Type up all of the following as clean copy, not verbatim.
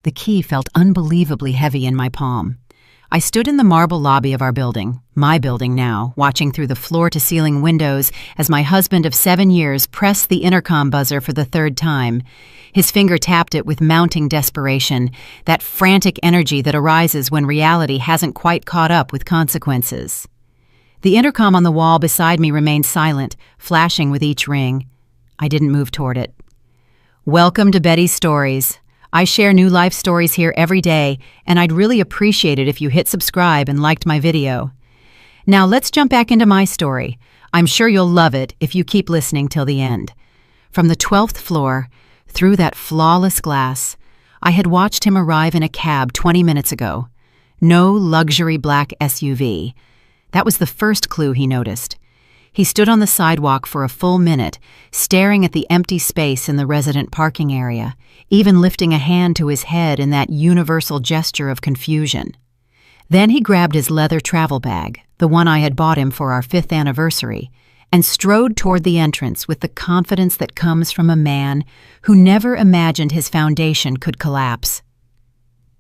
The key felt unbelievably heavy in my palm. I stood in the marble lobby of our building, my building now, watching through the floor-to-ceiling windows as my husband of 7 years pressed the intercom buzzer for the third time. His finger tapped it with mounting desperation, that frantic energy that arises when reality hasn't quite caught up with consequences. The intercom on the wall beside me remained silent, flashing with each ring. I didn't move toward it. "Welcome to Betty's Stories. I share new life stories here every day, and I'd really appreciate it if you hit subscribe and liked my video. Now let's jump back into my story. I'm sure you'll love it if you keep listening till the end." From the 12th floor, through that flawless glass, I had watched him arrive in a cab 20 minutes ago. No luxury black SUV. That was the first clue he noticed. He stood on the sidewalk for a full minute, staring at the empty space in the resident parking area, even lifting a hand to his head in that universal gesture of confusion. Then he grabbed his leather travel bag, the one I had bought him for our 5th anniversary, and strode toward the entrance with the confidence that comes from a man who never imagined his foundation could collapse.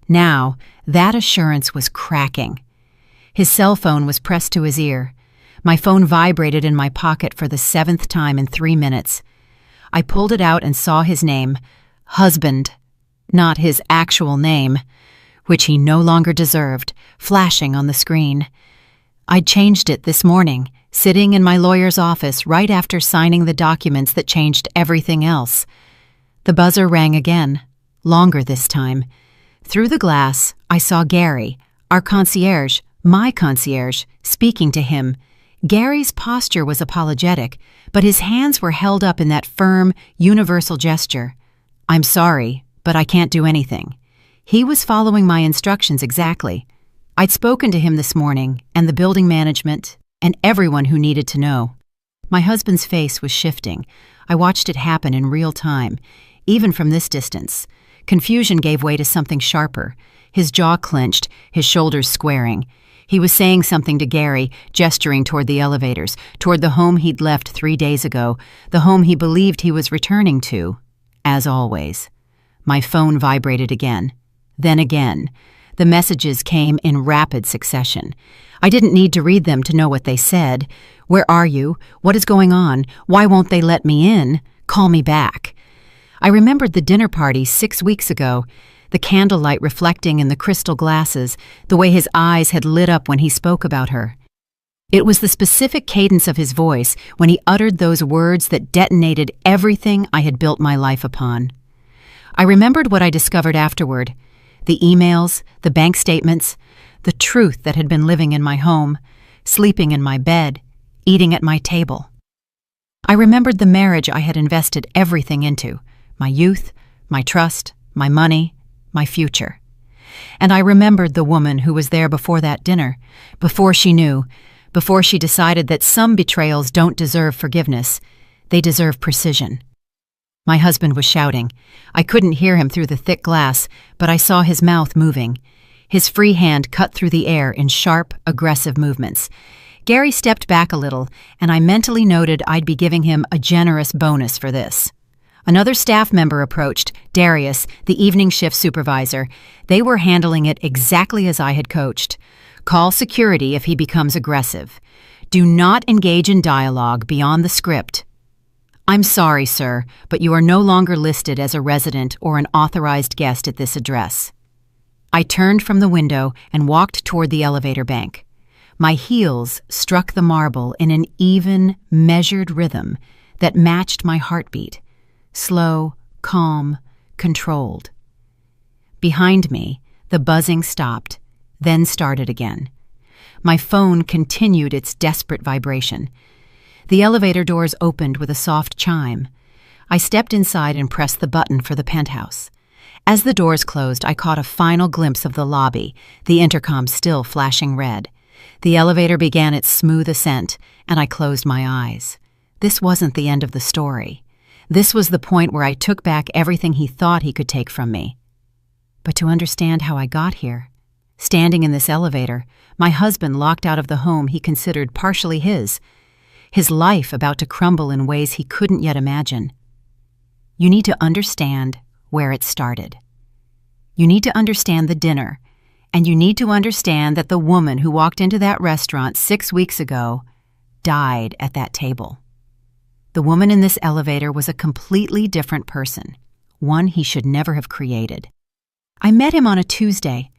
Now, that assurance was cracking. His cell phone was pressed to his ear. My phone vibrated in my pocket for the 7th time in 3 minutes. I pulled it out and saw his name, husband, not his actual name, which he no longer deserved, flashing on the screen. I'd changed it this morning, sitting in my lawyer's office right after signing the documents that changed everything else. The buzzer rang again, longer this time. Through the glass, I saw Gary, our concierge, my concierge, speaking to him. Gary's posture was apologetic, but his hands were held up in that firm, universal gesture. "I'm sorry, but I can't do anything." He was following my instructions exactly. I'd spoken to him this morning, and the building management, and everyone who needed to know. My husband's face was shifting. I watched it happen in real time, even from this distance. Confusion gave way to something sharper. His jaw clenched, his shoulders squaring. He was saying something to Gary, gesturing toward the elevators, toward the home he'd left 3 days ago, the home he believed he was returning to, as always. My phone vibrated again. Then again. The messages came in rapid succession. I didn't need to read them to know what they said. "Where are you? What is going on? Why won't they let me in? Call me back." I remembered the dinner party 6 weeks ago, the candlelight reflecting in the crystal glasses, the way his eyes had lit up when he spoke about her. It was the specific cadence of his voice when he uttered those words that detonated everything I had built my life upon. I remembered what I discovered afterward, the emails, the bank statements, the truth that had been living in my home, sleeping in my bed, eating at my table. I remembered the marriage I had invested everything into, my youth, my trust, my money, my future. And I remembered the woman who was there before that dinner, before she knew, before she decided that some betrayals don't deserve forgiveness, they deserve precision. My husband was shouting. I couldn't hear him through the thick glass, but I saw his mouth moving. His free hand cut through the air in sharp, aggressive movements. Gary stepped back a little, and I mentally noted I'd be giving him a generous bonus for this. Another staff member approached, Darius, the evening shift supervisor. They were handling it exactly as I had coached. Call security if he becomes aggressive. Do not engage in dialogue beyond the script. "I'm sorry, sir, but you are no longer listed as a resident or an authorized guest at this address." I turned from the window and walked toward the elevator bank. My heels struck the marble in an even, measured rhythm that matched my heartbeat. Slow, calm, controlled. Behind me, the buzzing stopped, then started again. My phone continued its desperate vibration. The elevator doors opened with a soft chime. I stepped inside and pressed the button for the penthouse. As the doors closed, I caught a final glimpse of the lobby, the intercom still flashing red. The elevator began its smooth ascent, and I closed my eyes. This wasn't the end of the story. This was the point where I took back everything he thought he could take from me. But to understand how I got here, standing in this elevator, my husband locked out of the home he considered partially his life about to crumble in ways he couldn't yet imagine. You need to understand where it started. You need to understand the dinner, and you need to understand that the woman who walked into that restaurant 6 weeks ago died at that table. The woman in this elevator was a completely different person, one he should never have created. I met him on a Tuesday.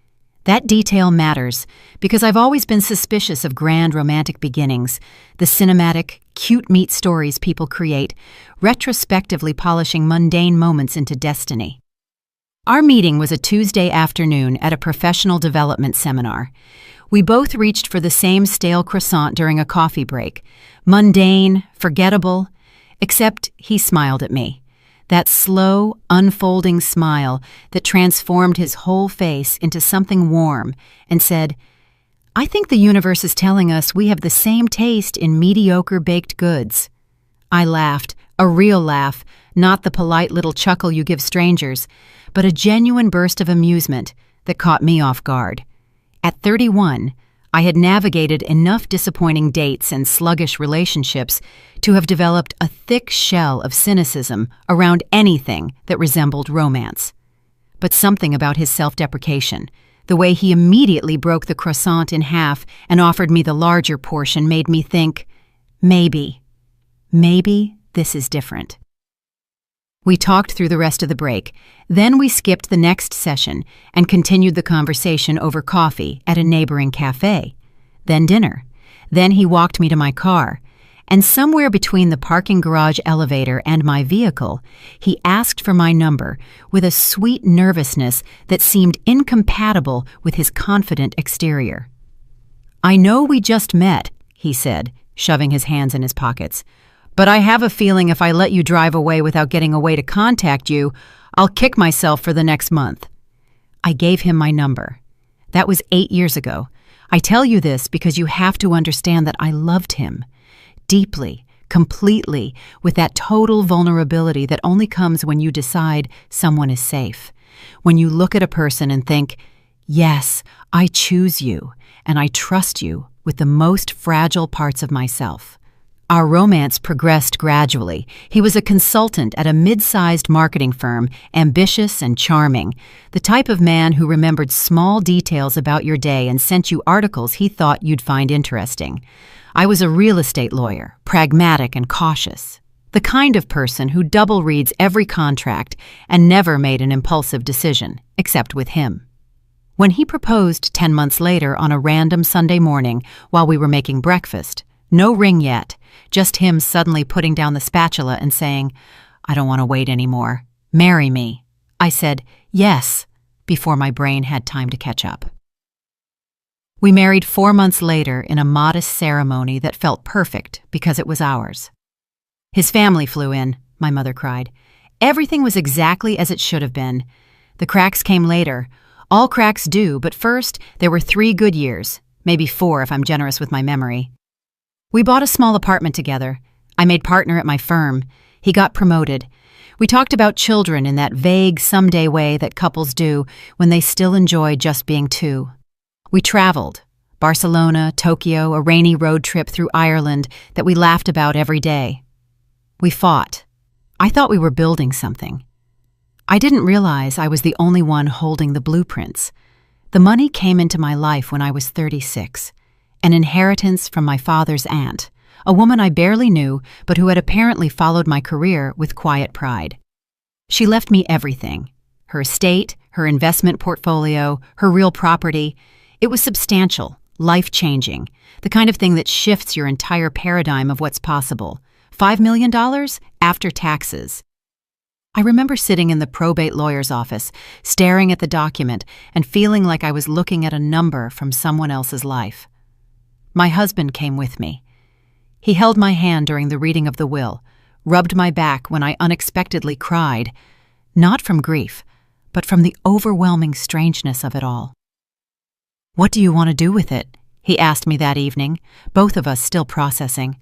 That detail matters because I've always been suspicious of grand romantic beginnings, the cinematic, cute meet stories people create, retrospectively polishing mundane moments into destiny. Our meeting was a Tuesday afternoon at a professional development seminar. We both reached for the same stale croissant during a coffee break. Mundane, forgettable, except he smiled at me. That slow, unfolding smile that transformed his whole face into something warm and said, "I think the universe is telling us we have the same taste in mediocre baked goods." I laughed, a real laugh, not the polite little chuckle you give strangers, but a genuine burst of amusement that caught me off guard. At 31, I had navigated enough disappointing dates and sluggish relationships to have developed a thick shell of cynicism around anything that resembled romance. But something about his self-deprecation, the way he immediately broke the croissant in half and offered me the larger portion, made me think, maybe this is different. We talked through the rest of the break. Then we skipped the next session and continued the conversation over coffee at a neighboring cafe. Then dinner. Then he walked me to my car. And somewhere between the parking garage elevator and my vehicle, he asked for my number with a sweet nervousness that seemed incompatible with his confident exterior. "I know we just met," he said, shoving his hands in his pockets. "But I have a feeling if I let you drive away without getting a way to contact you, I'll kick myself for the next month." I gave him my number. That was 8 years ago. I tell you this because you have to understand that I loved him. Deeply, completely, with that total vulnerability that only comes when you decide someone is safe. When you look at a person and think, yes, I choose you, and I trust you with the most fragile parts of myself. Our romance progressed gradually. He was a consultant at a mid-sized marketing firm, ambitious and charming, the type of man who remembered small details about your day and sent you articles he thought you'd find interesting. I was a real estate lawyer, pragmatic and cautious, the kind of person who double reads every contract and never made an impulsive decision, except with him. When he proposed 10 months later on a random Sunday morning while we were making breakfast, no ring yet, just him suddenly putting down the spatula and saying, "I don't want to wait anymore. Marry me." I said, "Yes," before my brain had time to catch up. We married 4 months later in a modest ceremony that felt perfect because it was ours. His family flew in, my mother cried. Everything was exactly as it should have been. The cracks came later. All cracks do, but first there were 3 good years, maybe 4 if I'm generous with my memory. We bought a small apartment together. I made partner at my firm. He got promoted. We talked about children in that vague someday way that couples do when they still enjoy just being two. We traveled. Barcelona, Tokyo, a rainy road trip through Ireland that we laughed about every day. We fought. I thought we were building something. I didn't realize I was the only one holding the blueprints. The money came into my life when I was 36. An inheritance from my father's aunt, a woman I barely knew but who had apparently followed my career with quiet pride. She left me everything: her estate, her investment portfolio, her real property. It was substantial, life-changing, the kind of thing that shifts your entire paradigm of what's possible. $5 million after taxes. I remember sitting in the probate lawyer's office, staring at the document and feeling like I was looking at a number from someone else's life. My husband came with me. He held my hand during the reading of the will, rubbed my back when I unexpectedly cried, not from grief, but from the overwhelming strangeness of it all. "What do you want to do with it?" he asked me that evening, both of us still processing.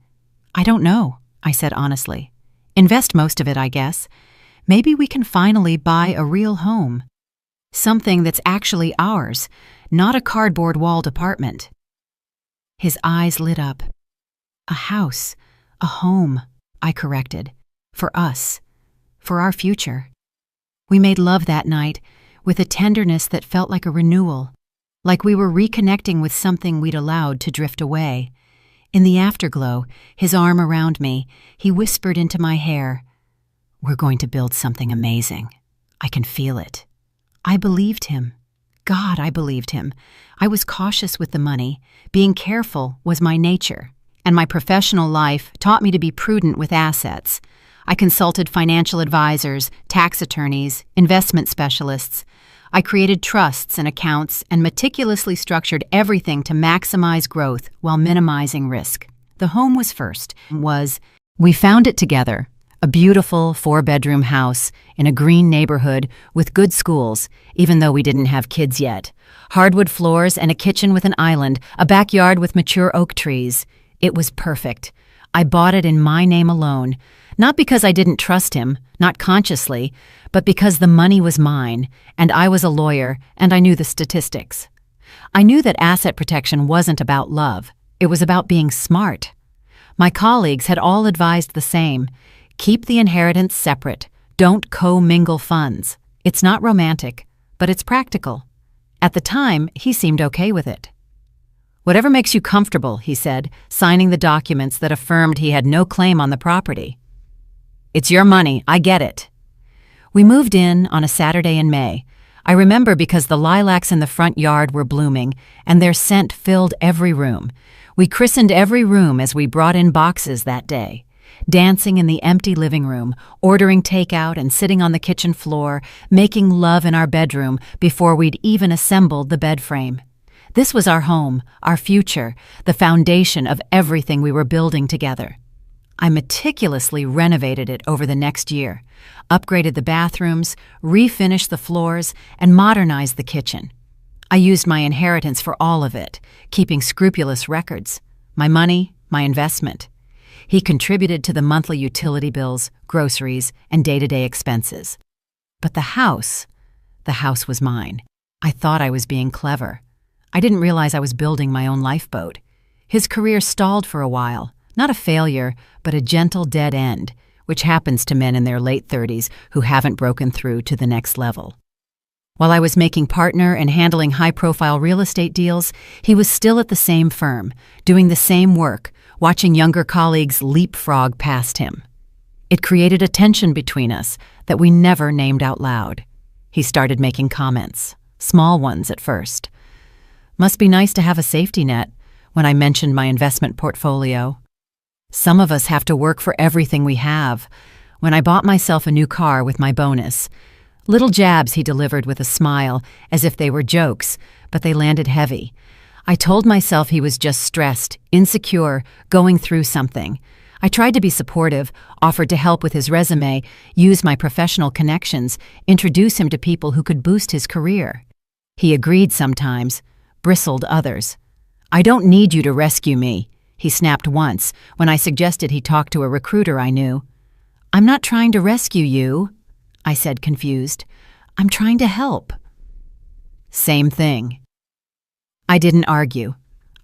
"I don't know," I said honestly. "Invest most of it, I guess. Maybe we can finally buy a real home. Something that's actually ours, not a cardboard-walled apartment." His eyes lit up. "A house, a home," I corrected. "For us. For our future." We made love that night. with a tenderness that felt like a renewal, like we were reconnecting with something we'd allowed to drift away. In the afterglow, his arm around me, he whispered into my hair, "We're going to build something amazing. I can feel it." I believed him. God, I believed him. I was cautious with the money. Being careful was my nature, and my professional life taught me to be prudent with assets. I consulted financial advisors, tax attorneys, investment specialists. I created trusts and accounts and meticulously structured everything to maximize growth while minimizing risk. The home was first. We found it together, a beautiful 4-bedroom house in a green neighborhood with good schools, even though we didn't have kids yet. Hardwood floors and a kitchen with an island, a backyard with mature oak trees. It was perfect. I bought it in my name alone, not because I didn't trust him, not consciously, but because the money was mine, and I was a lawyer, and I knew the statistics. I knew that asset protection wasn't about love. It was about being smart. My colleagues had all advised the same. Keep the inheritance separate. Don't co-mingle funds. It's not romantic, but it's practical. At the time, he seemed okay with it. "Whatever makes you comfortable," he said, signing the documents that affirmed he had no claim on the property. "It's your money, I get it." We moved in on a Saturday in May. I remember because the lilacs in the front yard were blooming, and their scent filled every room. We christened every room as we brought in boxes that day. Dancing in the empty living room, ordering takeout and sitting on the kitchen floor, making love in our bedroom before we'd even assembled the bed frame. This was our home, our future, the foundation of everything we were building together. I meticulously renovated it over the next year, upgraded the bathrooms, refinished the floors, and modernized the kitchen. I used my inheritance for all of it, keeping scrupulous records. My money, my investment. He contributed to the monthly utility bills, groceries, and day-to-day expenses. But the house was mine. I thought I was being clever. I didn't realize I was building my own lifeboat. His career stalled for a while, not a failure, but a gentle dead end, which happens to men in their late 30s who haven't broken through to the next level. While I was making partner and handling high-profile real estate deals, he was still at the same firm, doing the same work, watching younger colleagues leapfrog past him. It created a tension between us that we never named out loud. He started making comments, small ones at first. "Must be nice to have a safety net," when I mentioned my investment portfolio. "Some of us have to work for everything we have," when I bought myself a new car with my bonus. Little jabs he delivered with a smile, as if they were jokes, but they landed heavy. I told myself he was just stressed, insecure, going through something. I tried to be supportive, offered to help with his resume, use my professional connections, introduce him to people who could boost his career. He agreed sometimes, bristled others. "I don't need you to rescue me," he snapped once when I suggested he talk to a recruiter I knew. "I'm not trying to rescue you," I said, confused. "I'm trying to help." Same thing. I didn't argue.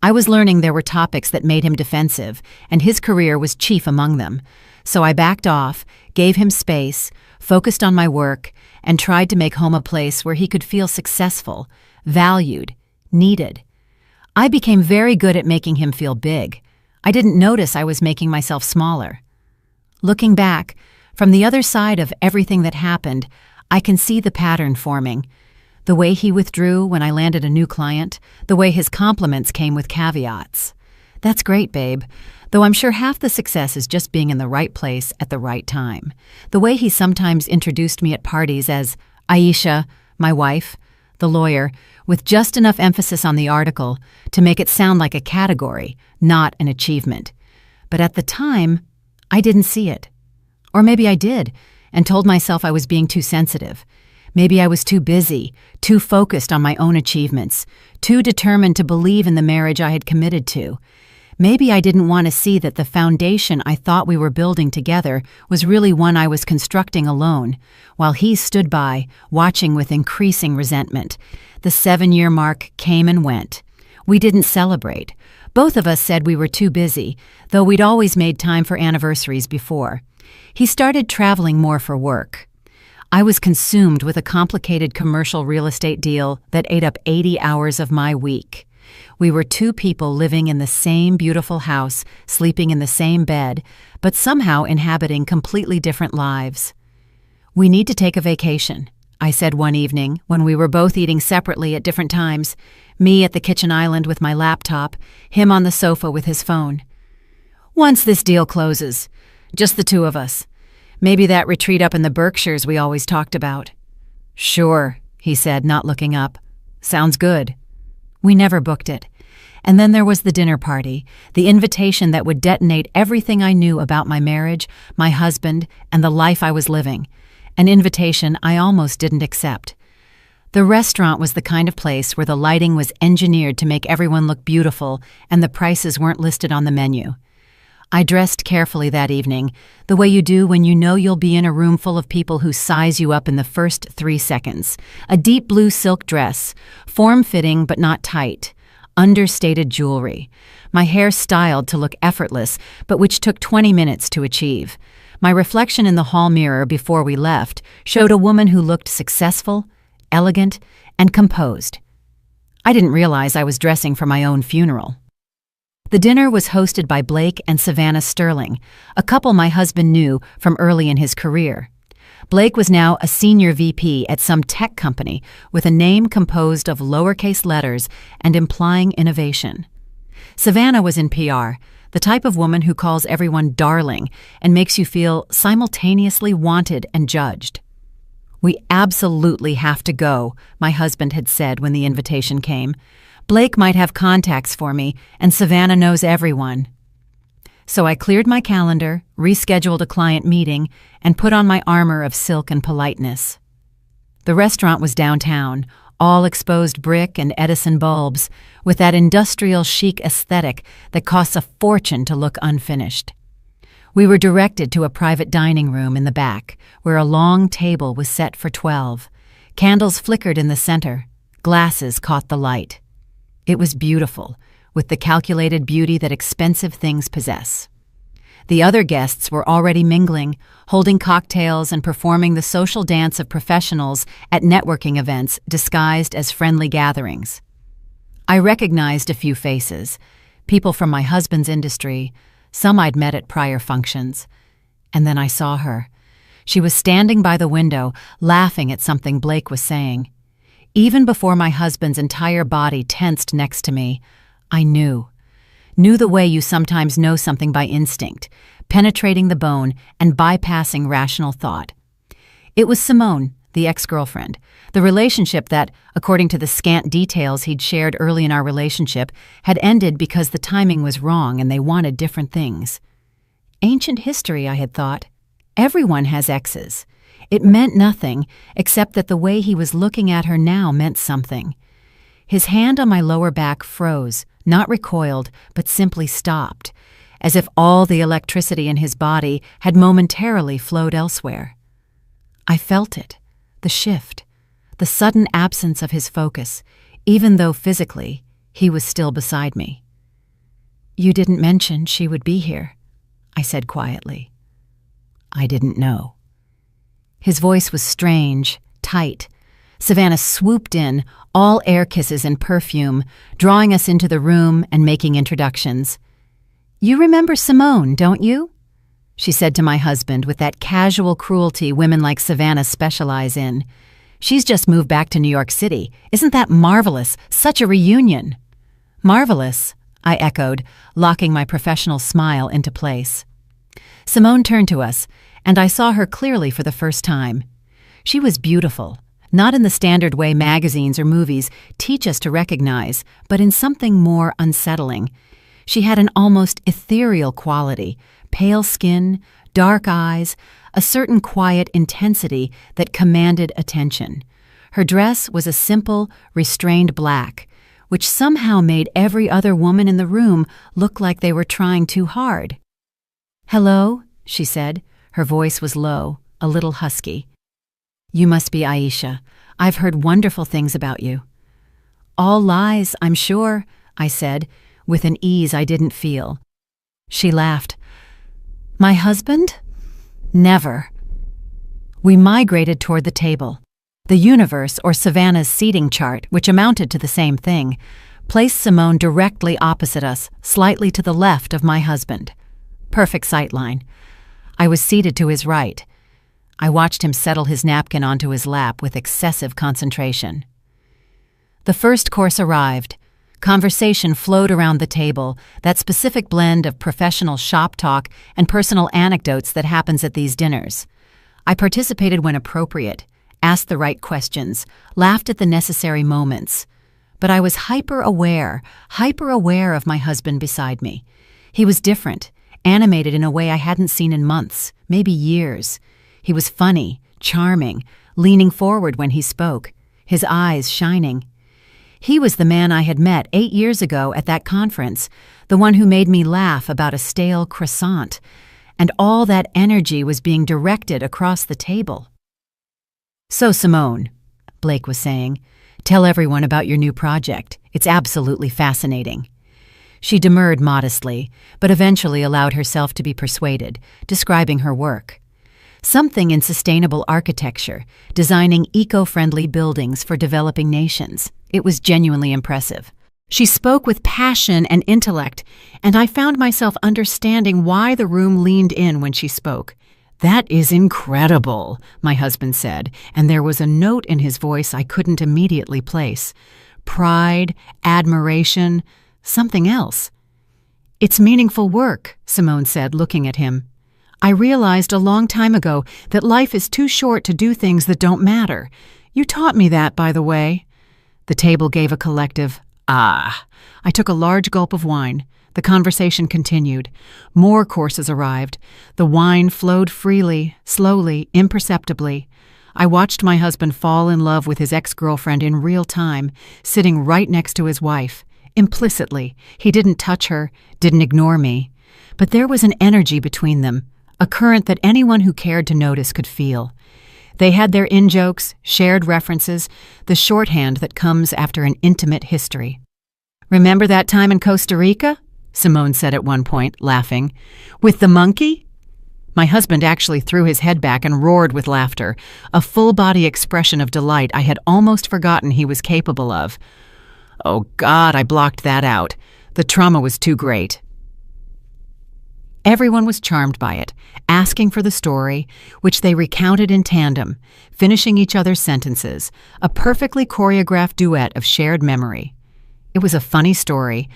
I was learning there were topics that made him defensive, and his career was chief among them. So I backed off, gave him space, focused on my work, and tried to make home a place where he could feel successful, valued, needed. I became very good at making him feel big. I didn't notice I was making myself smaller. Looking back, from the other side of everything that happened, I can see the pattern forming. The way he withdrew when I landed a new client, the way his compliments came with caveats. "That's great, babe," though I'm sure half the success is just being in the right place at the right time. The way he sometimes introduced me at parties as Aisha, my wife, the lawyer, with just enough emphasis on the article to make it sound like a category, not an achievement. But at the time, I didn't see it. Or maybe I did, and told myself I was being too sensitive. Maybe I was too busy, too focused on my own achievements, too determined to believe in the marriage I had committed to. Maybe I didn't want to see that the foundation I thought we were building together was really one I was constructing alone, while he stood by, watching with increasing resentment. The 7-year mark came and went. We didn't celebrate. Both of us said we were too busy, though we'd always made time for anniversaries before. He started traveling more for work. I was consumed with a complicated commercial real estate deal that ate up 80 hours of my week. We were two people living in the same beautiful house, sleeping in the same bed, but somehow inhabiting completely different lives. "We need to take a vacation," I said one evening when we were both eating separately at different times, me at the kitchen island with my laptop, him on the sofa with his phone. "Once this deal closes. Just the two of us. Maybe that retreat up in the Berkshires we always talked about." "Sure," he said, not looking up. "Sounds good." We never booked it. And then there was the dinner party, the invitation that would detonate everything I knew about my marriage, my husband, and the life I was living. An invitation I almost didn't accept. The restaurant was the kind of place where the lighting was engineered to make everyone look beautiful and the prices weren't listed on the menu. I dressed carefully that evening, the way you do when you know you'll be in a room full of people who size you up in the first 3 seconds. A deep blue silk dress, form-fitting but not tight, understated jewelry. My hair styled to look effortless, but which took 20 minutes to achieve. My reflection in the hall mirror before we left showed a woman who looked successful, elegant, and composed. I didn't realize I was dressing for my own funeral. The dinner was hosted by Blake and Savannah Sterling, a couple my husband knew from early in his career. Blake was now a senior VP at some tech company with a name composed of lowercase letters and implying innovation. Savannah was in PR, the type of woman who calls everyone darling and makes you feel simultaneously wanted and judged. "We absolutely have to go," my husband had said when the invitation came. "Blake might have contacts for me, and Savannah knows everyone." So I cleared my calendar, rescheduled a client meeting, and put on my armor of silk and politeness. The restaurant was downtown, all exposed brick and Edison bulbs, with that industrial chic aesthetic that costs a fortune to look unfinished. We were directed to a private dining room in the back, where a long table was set for 12. Candles flickered in the center. Glasses caught the light. It was beautiful, with the calculated beauty that expensive things possess. The other guests were already mingling, holding cocktails and performing the social dance of professionals at networking events disguised as friendly gatherings. I recognized a few faces, people from my husband's industry, some I'd met at prior functions. And then I saw her. She was standing by the window, laughing at something Blake was saying. Even before my husband's entire body tensed next to me, I knew the way you sometimes know something by instinct, penetrating the bone and bypassing rational thought. It was Simone, the ex-girlfriend, the relationship that, according to the scant details he'd shared early in our relationship, had ended because the timing was wrong and they wanted different things. Ancient history, I had thought. Everyone has exes. It meant nothing, except that the way he was looking at her now meant something. His hand on my lower back froze, not recoiled, but simply stopped, as if all the electricity in his body had momentarily flowed elsewhere. I felt it, the shift, the sudden absence of his focus, even though physically he was still beside me. "You didn't mention she would be here," I said quietly. "I didn't know." His voice was strange, tight. Savannah swooped in, all air kisses and perfume, drawing us into the room and making introductions. "You remember Simone, don't you?" she said to my husband with that casual cruelty women like Savannah specialize in. "She's just moved back to New York City. Isn't that marvelous? Such a reunion." "Marvelous," I echoed, locking my professional smile into place. Simone turned to us, and I saw her clearly for the first time. She was beautiful, not in the standard way magazines or movies teach us to recognize, but in something more unsettling. She had an almost ethereal quality, pale skin, dark eyes, a certain quiet intensity that commanded attention. Her dress was a simple, restrained black, which somehow made every other woman in the room look like they were trying too hard. "Hello," she said. Her voice was low, a little husky. "You must be Aisha. I've heard wonderful things about you." "All lies, I'm sure," I said, with an ease I didn't feel. She laughed. "My husband? Never." We migrated toward the table. The universe, or Savannah's seating chart, which amounted to the same thing, placed Simone directly opposite us, slightly to the left of my husband. Perfect sightline. I was seated to his right. I watched him settle his napkin onto his lap with excessive concentration. The first course arrived. Conversation flowed around the table, that specific blend of professional shop talk and personal anecdotes that happens at these dinners. I participated when appropriate, asked the right questions, laughed at the necessary moments. But I was hyper-aware of my husband beside me. He was different, animated in a way I hadn't seen in months, maybe years. He was funny, charming, leaning forward when he spoke, his eyes shining. He was the man I had met 8 years ago at that conference, the one who made me laugh about a stale croissant, and all that energy was being directed across the table. "So, Simone," Blake was saying, "tell everyone about your new project. It's absolutely fascinating." She demurred modestly, but eventually allowed herself to be persuaded, describing her work. Something in sustainable architecture, designing eco-friendly buildings for developing nations. It was genuinely impressive. She spoke with passion and intellect, and I found myself understanding why the room leaned in when she spoke. "That is incredible," my husband said, and there was a note in his voice I couldn't immediately place. Pride, admiration, something else. "It's meaningful work," Simone said, looking at him. "I realized a long time ago that life is too short to do things that don't matter. You taught me that, by the way." The table gave a collective, "Ah." I took a large gulp of wine. The conversation continued. More courses arrived. The wine flowed freely, slowly, imperceptibly. I watched my husband fall in love with his ex-girlfriend in real time, sitting right next to his wife. Implicitly, he didn't touch her, didn't ignore me. But there was an energy between them, a current that anyone who cared to notice could feel. They had their in-jokes, shared references, the shorthand that comes after an intimate history. "Remember that time in Costa Rica?" Simone said at one point, laughing. "With the monkey?" My husband actually threw his head back and roared with laughter, a full-body expression of delight I had almost forgotten he was capable of. Oh God, I blocked that out. The trauma was too great. Everyone was charmed by it, asking for the story, which they recounted in tandem, finishing each other's sentences, a perfectly choreographed duet of shared memory. It was a funny story.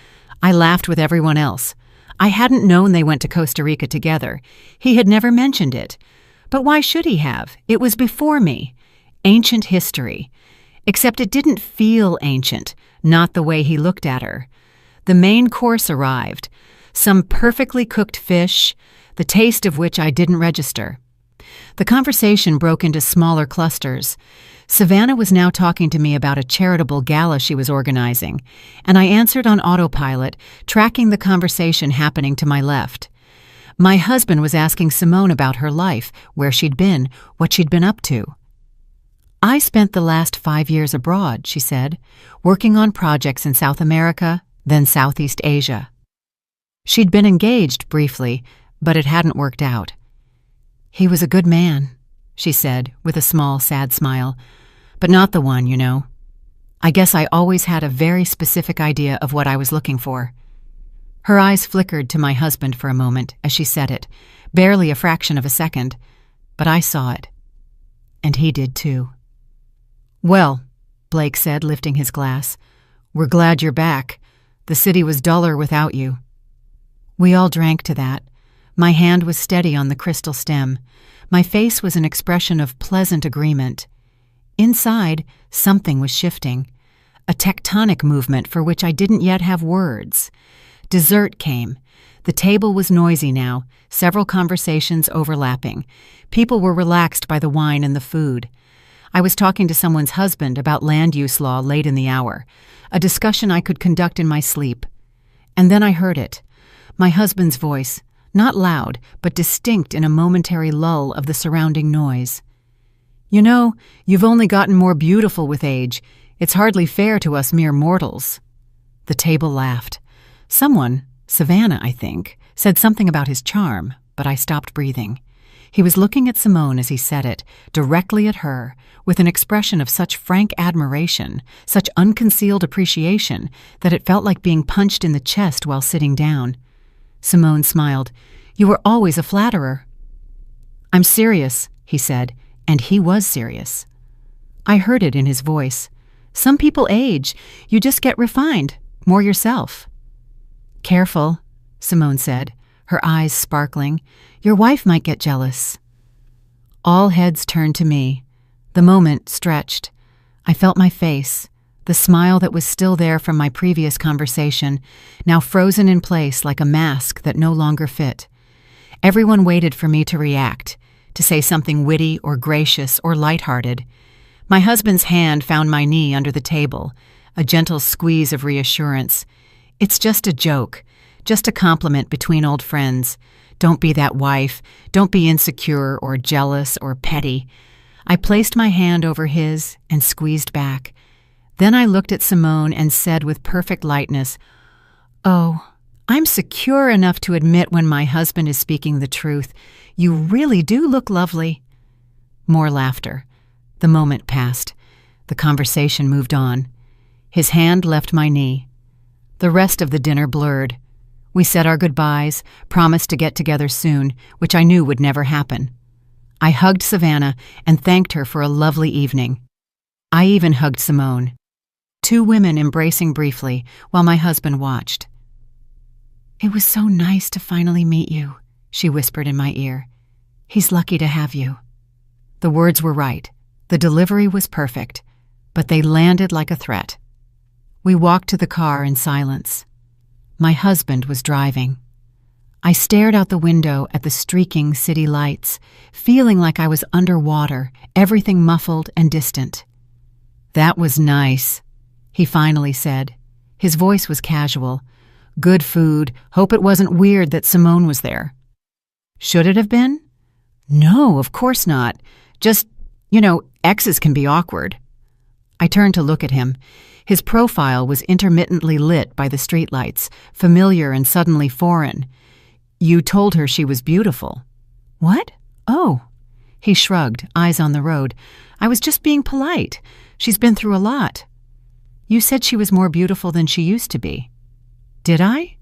I laughed with everyone else. I hadn't known they went to Costa Rica together. He had never mentioned it. But why should he have? It was before me. Ancient history. Except it didn't feel ancient, not the way he looked at her. The main course arrived. Some perfectly cooked fish, the taste of which I didn't register. The conversation broke into smaller clusters. Savannah was now talking to me about a charitable gala she was organizing, and I answered on autopilot, tracking the conversation happening to my left. My husband was asking Simone about her life, where she'd been, what she'd been up to. "I spent the last 5 years abroad," she said, "working on projects in South America, then Southeast Asia." She'd been engaged briefly, but it hadn't worked out. "He was a good man," she said, with a small, sad smile, "but not the one, you know. I guess I always had a very specific idea of what I was looking for." Her eyes flickered to my husband for a moment as she said it, barely a fraction of a second, but I saw it. And he did too. "Well," Blake said, lifting his glass, "we're glad you're back. The city was duller without you." We all drank to that. My hand was steady on the crystal stem. My face was an expression of pleasant agreement. Inside, something was shifting. A tectonic movement for which I didn't yet have words. Dessert came. The table was noisy now, several conversations overlapping. People were relaxed by the wine and the food. I was talking to someone's husband about land use law late in the hour, a discussion I could conduct in my sleep. And then I heard it. My husband's voice, not loud, but distinct in a momentary lull of the surrounding noise. "You know, you've only gotten more beautiful with age. It's hardly fair to us mere mortals." The table laughed. Someone, Savannah, I think, said something about his charm, but I stopped breathing. He was looking at Simone as he said it, directly at her, with an expression of such frank admiration, such unconcealed appreciation, that it felt like being punched in the chest while sitting down. Simone smiled. "You were always a flatterer." "I'm serious," he said, and he was serious. I heard it in his voice. "Some people age. You just get refined, more yourself." "Careful," Simone said, her eyes sparkling. "Your wife might get jealous." All heads turned to me. The moment stretched. I felt my face, the smile that was still there from my previous conversation, now frozen in place like a mask that no longer fit. Everyone waited for me to react, to say something witty or gracious or lighthearted. My husband's hand found my knee under the table, a gentle squeeze of reassurance. "It's just a joke, just a compliment between old friends. Don't be that wife. Don't be insecure or jealous or petty." I placed my hand over his and squeezed back. Then I looked at Simone and said with perfect lightness, "Oh, I'm secure enough to admit when my husband is speaking the truth. You really do look lovely." More laughter. The moment passed. The conversation moved on. His hand left my knee. The rest of the dinner blurred. We said our goodbyes, promised to get together soon, which I knew would never happen. I hugged Savannah and thanked her for a lovely evening. I even hugged Simone. Two women embracing briefly while my husband watched. "It was so nice to finally meet you," she whispered in my ear. "He's lucky to have you." The words were right. The delivery was perfect, but they landed like a threat. We walked to the car in silence. My husband was driving. I stared out the window at the streaking city lights, feeling like I was underwater, everything muffled and distant. "That was nice," he finally said. His voice was casual. "Good food. Hope it wasn't weird that Simone was there." Should it have been? No, of course not. Just, exes can be awkward. I turned to look at him. His profile was intermittently lit by the streetlights, familiar and suddenly foreign. "You told her she was beautiful." "What? Oh." He shrugged, eyes on the road. "I was just being polite. She's been through a lot." "You said she was more beautiful than she used to be." "Did I?"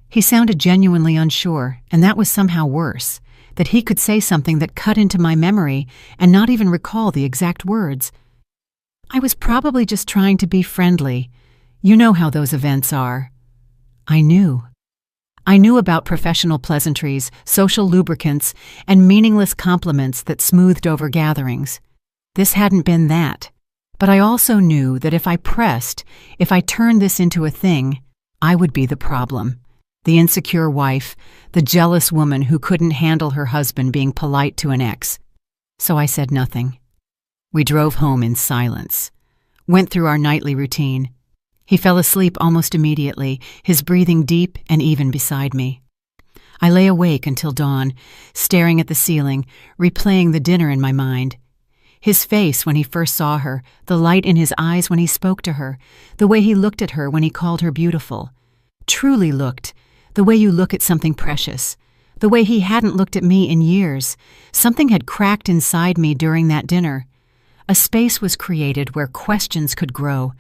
He sounded genuinely unsure, and that was somehow worse, that he could say something that cut into my memory and not even recall the exact words. "I was probably just trying to be friendly. You know how those events are." I knew. I knew about professional pleasantries, social lubricants, and meaningless compliments that smoothed over gatherings. This hadn't been that. But I also knew that if I pressed, if I turned this into a thing, I would be the problem. The insecure wife, the jealous woman who couldn't handle her husband being polite to an ex. So I said nothing. We drove home in silence. Went through our nightly routine. He fell asleep almost immediately, his breathing deep and even beside me. I lay awake until dawn, staring at the ceiling, replaying the dinner in my mind. His face when he first saw her, the light in his eyes when he spoke to her, the way he looked at her when he called her beautiful. Truly looked, the way you look at something precious. The way he hadn't looked at me in years. Something had cracked inside me during that dinner. A space was created where questions could grow.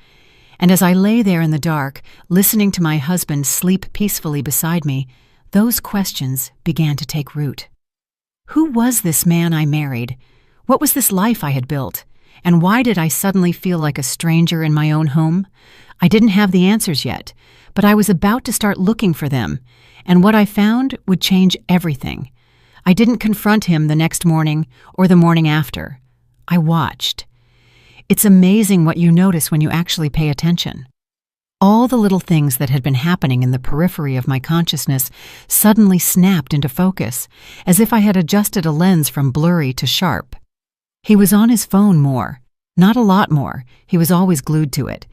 And as I lay there in the dark, listening to my husband sleep peacefully beside me, those questions began to take root. Who was this man I married? What was this life I had built? And why did I suddenly feel like a stranger in my own home? I didn't have the answers yet, but I was about to start looking for them, and what I found would change everything. I didn't confront him the next morning or the morning after. I watched. It's amazing what you notice when you actually pay attention. All the little things that had been happening in the periphery of my consciousness suddenly snapped into focus, as if I had adjusted a lens from blurry to sharp. He was on his phone more. Not a lot more. He was always glued to it.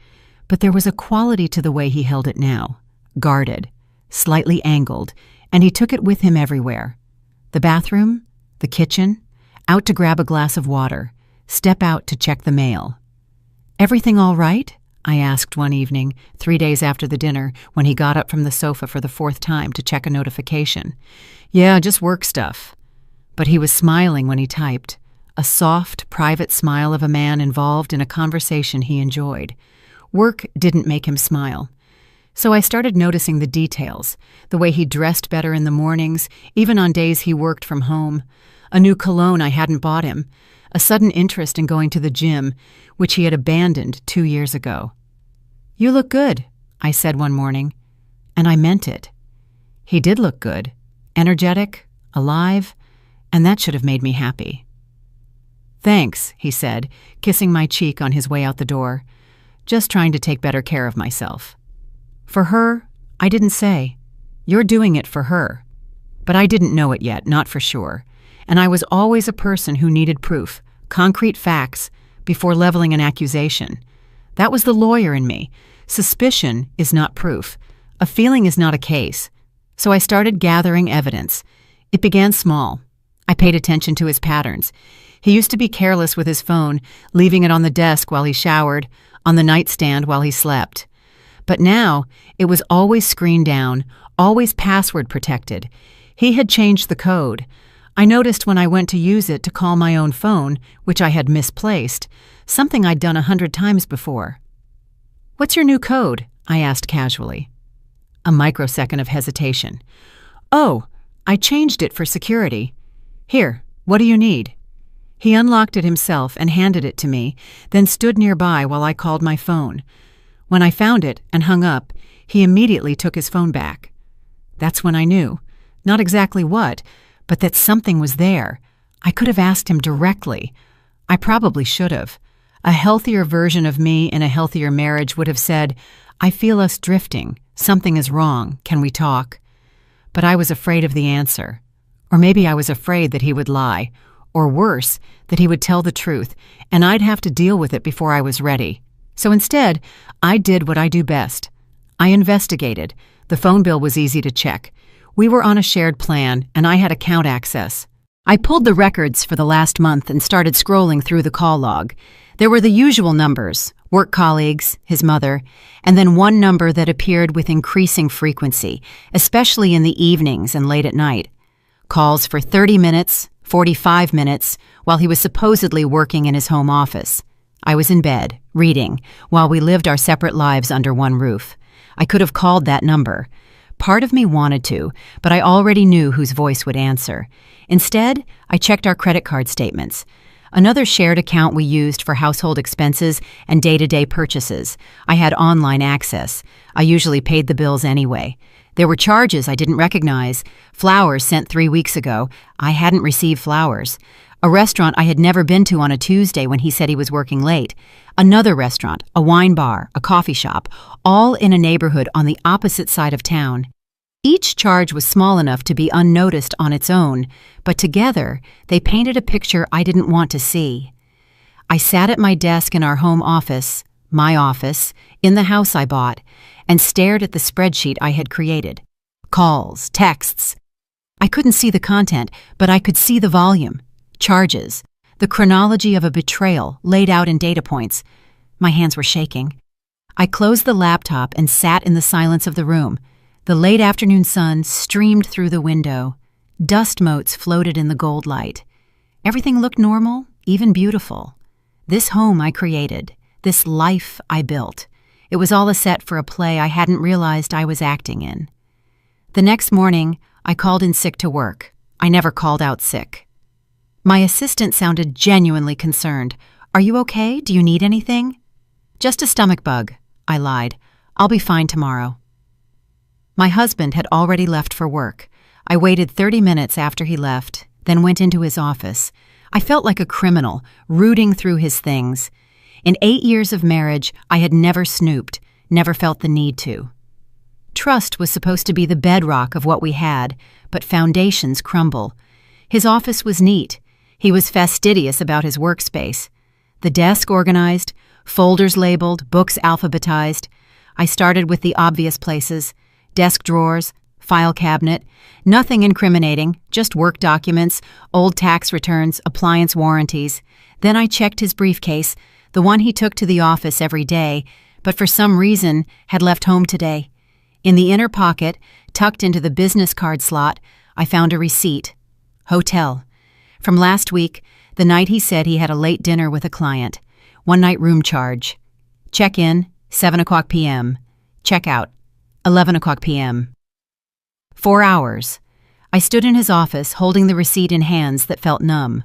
But there was a quality to the way he held it now. Guarded, slightly angled, and he took it with him everywhere. The bathroom, the kitchen, out to grab a glass of water, step out to check the mail. "Everything all right?" I asked one evening, 3 days after the dinner, when he got up from the sofa for the 4th time to check a notification. "Yeah, just work stuff." but he was smiling when he typed, a soft, private smile of a man involved in a conversation he enjoyed. Work didn't make him smile. So I started noticing the details, the way he dressed better in the mornings, even on days he worked from home, a new cologne I hadn't bought him, a sudden interest in going to the gym, which he had abandoned 2 years ago. "You look good," I said one morning, and I meant it. He did look good, energetic, alive, and that should have made me happy. "Thanks," he said, kissing my cheek on his way out the door. "Just trying to take better care of myself." For her, I didn't say. You're doing it for her. But I didn't know it yet, not for sure. And I was always a person who needed proof, concrete facts, before leveling an accusation. That was the lawyer in me. Suspicion is not proof. A feeling is not a case. So I started gathering evidence. It began small. I paid attention to his patterns. He used to be careless with his phone, leaving it on the desk while he showered, on the nightstand while he slept. But now, it was always screened down, always password protected. He had changed the code. I noticed when I went to use it to call my own phone, which I had misplaced, something I'd done 100 times before. "What's your new code?" I asked casually. A microsecond of hesitation. "Oh, I changed it for security. Here, what do you need?" He unlocked it himself and handed it to me, then stood nearby while I called my phone. When I found it and hung up, he immediately took his phone back. That's when I knew, not exactly what, but that something was there. I could have asked him directly. I probably should have. A healthier version of me in a healthier marriage would have said, "I feel us drifting. Something is wrong. Can we talk?" But I was afraid of the answer. Or maybe I was afraid that he would lie. Or worse, that he would tell the truth, and I'd have to deal with it before I was ready. So instead, I did what I do best. I investigated. The phone bill was easy to check. We were on a shared plan, and I had account access. I pulled the records for the last month and started scrolling through the call log. There were the usual numbers, work colleagues, his mother, and then one number that appeared with increasing frequency, especially in the evenings and late at night. Calls for 30 minutes, 45 minutes, while he was supposedly working in his home office. I was in bed, reading, while we lived our separate lives under one roof. I could have called that number. Part of me wanted to, but I already knew whose voice would answer. Instead, I checked our credit card statements. Another shared account we used for household expenses and day-to-day purchases. I had online access. I usually paid the bills anyway. There were charges I didn't recognize. Flowers sent 3 weeks ago. I hadn't received flowers. A restaurant I had never been to on a Tuesday when he said he was working late. Another restaurant, a wine bar, a coffee shop, all in a neighborhood on the opposite side of town. Each charge was small enough to be unnoticed on its own, but together they painted a picture I didn't want to see. I sat at my desk in our home office, my office, in the house I bought, and stared at the spreadsheet I had created. Calls, texts. I couldn't see the content, but I could see the volume. Charges, the chronology of a betrayal laid out in data points. My hands were shaking. I closed the laptop and sat in the silence of the room. The late afternoon sun streamed through the window. Dust motes floated in the gold light. Everything looked normal, even beautiful. This home I created, this life I built. It was all a set for a play I hadn't realized I was acting in. The next morning, I called in sick to work. I never called out sick. My assistant sounded genuinely concerned. "Are you okay? Do you need anything?" "Just a stomach bug," I lied. "I'll be fine tomorrow." My husband had already left for work. I waited 30 minutes after he left, then went into his office. I felt like a criminal, rooting through his things. In 8 years of marriage, I had never snooped, never felt the need to. Trust was supposed to be the bedrock of what we had, but foundations crumble. His office was neat. He was fastidious about his workspace. The desk organized, folders labeled, books alphabetized. I started with the obvious places: desk drawers, file cabinet, nothing incriminating, just work documents, old tax returns, appliance warranties. Then I checked his briefcase, the one he took to the office every day, but for some reason had left home today. In the inner pocket, tucked into the business card slot, I found a receipt. Hotel. From last week, the night he said he had a late dinner with a client. 1-night room charge. Check-in, 7 o'clock p.m. Check-out, 11 o'clock p.m. 4 hours. I stood in his office holding the receipt in hands that felt numb.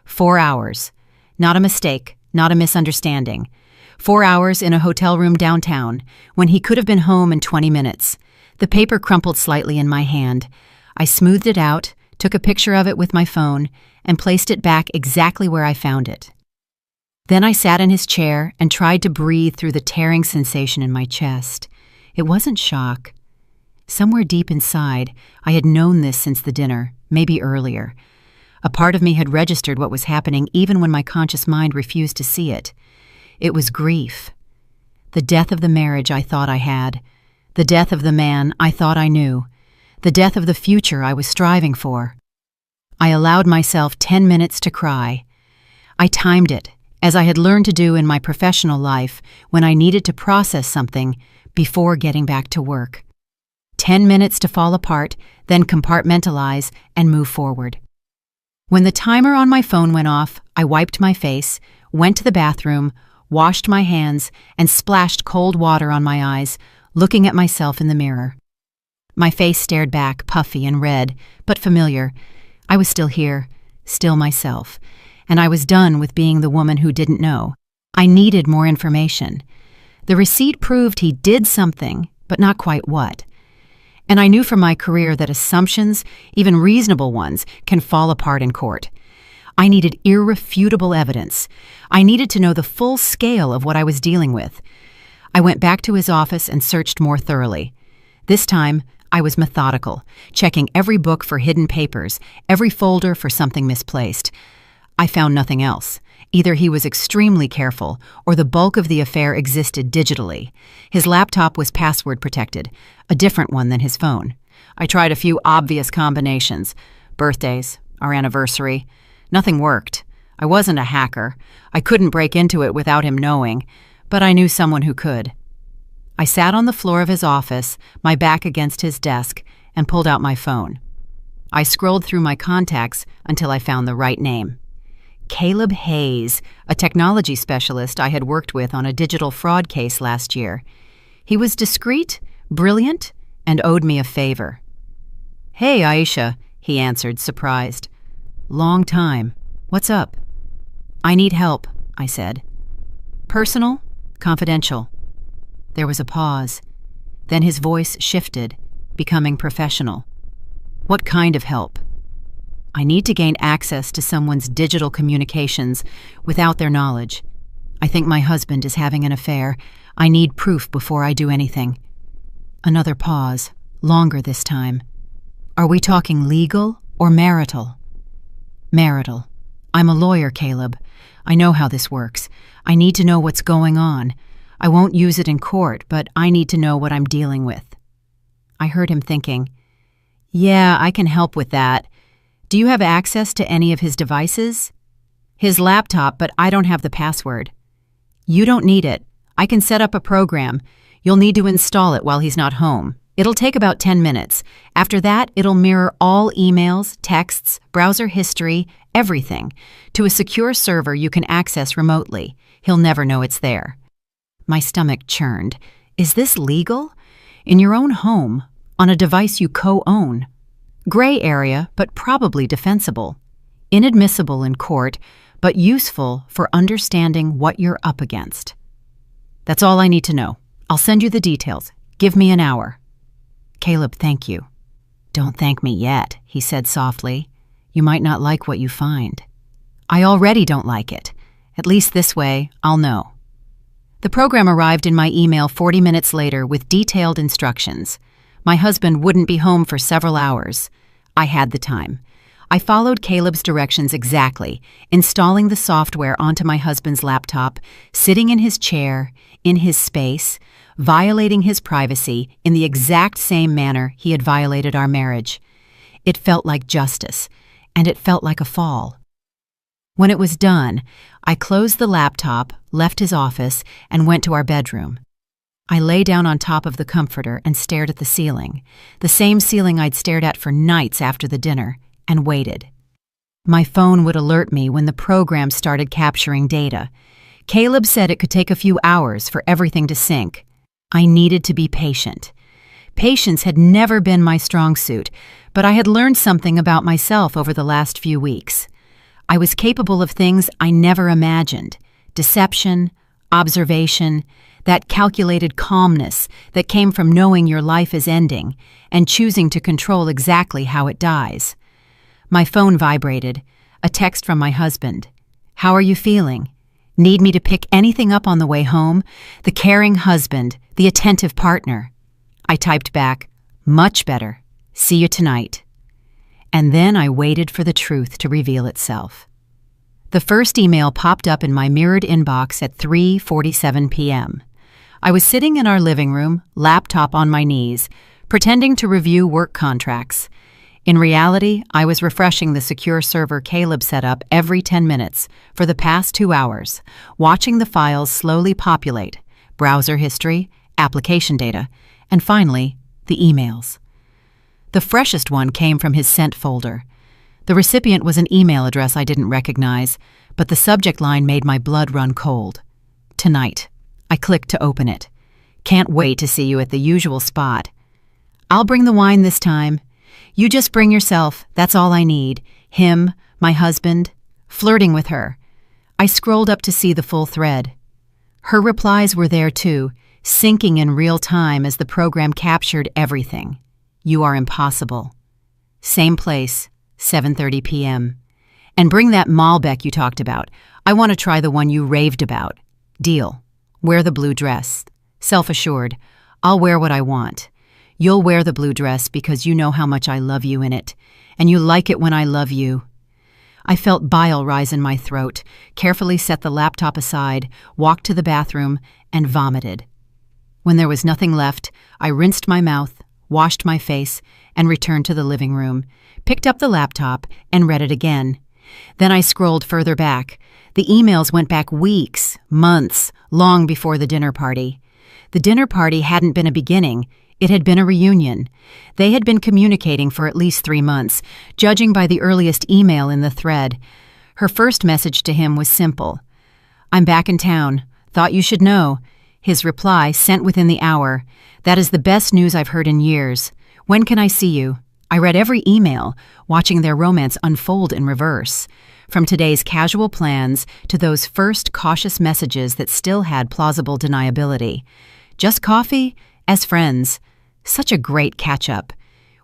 4 hours. Not a mistake, not a misunderstanding. 4 hours in a hotel room downtown, when he could have been home in 20 minutes. The paper crumpled slightly in my hand. I smoothed it out, took a picture of it with my phone, and placed it back exactly where I found it. Then I sat in his chair and tried to breathe through the tearing sensation in my chest. It wasn't shock. Somewhere deep inside, I had known this since the dinner, maybe earlier. A part of me had registered what was happening even when my conscious mind refused to see it. It was grief. The death of the marriage I thought I had. The death of the man I thought I knew. The death of the future I was striving for. I allowed myself 10 minutes to cry. I timed it, as I had learned to do in my professional life when I needed to process something before getting back to work. 10 minutes to fall apart, then compartmentalize and move forward. When the timer on my phone went off, I wiped my face, went to the bathroom, washed my hands, and splashed cold water on my eyes, looking at myself in the mirror. My face stared back, puffy and red, but familiar. I was still here, still myself, and I was done with being the woman who didn't know. I needed more information. The receipt proved he did something, but not quite what. And I knew from my career that assumptions, even reasonable ones, can fall apart in court. I needed irrefutable evidence. I needed to know the full scale of what I was dealing with. I went back to his office and searched more thoroughly. This time, I was methodical, checking every book for hidden papers, every folder for something misplaced. I found nothing else. Either he was extremely careful, or the bulk of the affair existed digitally. His laptop was password protected, a different one than his phone. I tried a few obvious combinations. Birthdays, our anniversary. Nothing worked. I wasn't a hacker. I couldn't break into it without him knowing, but I knew someone who could. I sat on the floor of his office, my back against his desk, and pulled out my phone. I scrolled through my contacts until I found the right name. Caleb Hayes, a technology specialist I had worked with on a digital fraud case last year. He was discreet, brilliant, and owed me a favor. "Hey, Aisha," he answered, surprised. "Long time. What's up?" "I need help," I said. "Personal? Confidential?" There was a pause. Then his voice shifted, becoming professional. "What kind of help?" "I need to gain access to someone's digital communications without their knowledge. I think my husband is having an affair. I need proof before I do anything." Another pause, longer this time. "Are we talking legal or marital?" "Marital. I'm a lawyer, Caleb. I know how this works. I need to know what's going on. I won't use it in court, but I need to know what I'm dealing with." I heard him thinking, "Yeah, I can help with that. Do you have access to any of his devices?" "His laptop, but I don't have the password." "You don't need it. I can set up a program. You'll need to install it while he's not home. It'll take about 10 minutes. After that, it'll mirror all emails, texts, browser history, everything, to a secure server you can access remotely. He'll never know it's there." My stomach churned. Is this legal? In your own home, on a device you co-own. Gray area, but probably defensible. Inadmissible in court, but useful for understanding what you're up against. "That's all I need to know. I'll send you the details. Give me an hour." "Caleb, thank you." "Don't thank me yet," he said softly. "You might not like what you find." "I already don't like it. At least this way, I'll know." The program arrived in my email 40 minutes later with detailed instructions. My husband wouldn't be home for several hours. I had the time. I followed Caleb's directions exactly, installing the software onto my husband's laptop, sitting in his chair, in his space, violating his privacy in the exact same manner he had violated our marriage. It felt like justice, and it felt like a fall. When it was done, I closed the laptop, left his office, and went to our bedroom. I lay down on top of the comforter and stared at the ceiling, the same ceiling I'd stared at for nights after the dinner, and waited. My phone would alert me when the program started capturing data. Caleb said it could take a few hours for everything to sync. I needed to be patient. Patience had never been my strong suit, but I had learned something about myself over the last few weeks. I was capable of things I never imagined: deception, observation, that calculated calmness that came from knowing your life is ending and choosing to control exactly how it dies. My phone vibrated. A text from my husband. "How are you feeling? Need me to pick anything up on the way home?" The caring husband, the attentive partner. I typed back, "Much better. See you tonight." And then I waited for the truth to reveal itself. The first email popped up in my mirrored inbox at 3:47 p.m. I was sitting in our living room, laptop on my knees, pretending to review work contracts. In reality, I was refreshing the secure server Caleb set up every 10 minutes for the past 2 hours, watching the files slowly populate: browser history, application data, and finally, the emails. The freshest one came from his sent folder. The recipient was an email address I didn't recognize, but the subject line made my blood run cold. "Tonight." I clicked to open it. "Can't wait to see you at the usual spot. I'll bring the wine this time. You just bring yourself, that's all I need." Him, my husband, flirting with her. I scrolled up to see the full thread. Her replies were there too, syncing in real time as the program captured everything. "You are impossible." Same place, 7:30 p.m. "And bring that Malbec you talked about. I want to try the one you raved about." "Deal. Wear the blue dress." Self-assured, "I'll wear what I want. You'll wear the blue dress because you know how much I love you in it, and you like it when I love you." I felt bile rise in my throat, carefully set the laptop aside, walked to the bathroom, and vomited. When there was nothing left, I rinsed my mouth, washed my face, and returned to the living room, picked up the laptop, and read it again. Then I scrolled further back. The emails went back weeks, months, long before the dinner party. The dinner party hadn't been a beginning. It had been a reunion. They had been communicating for at least 3 months, judging by the earliest email in the thread. Her first message to him was simple. "I'm back in town. Thought you should know." His reply, sent within the hour: "That is the best news I've heard in years. When can I see you?" I read every email, watching their romance unfold in reverse. From today's casual plans to those first cautious messages that still had plausible deniability. "Just coffee? As friends. Such a great catch-up.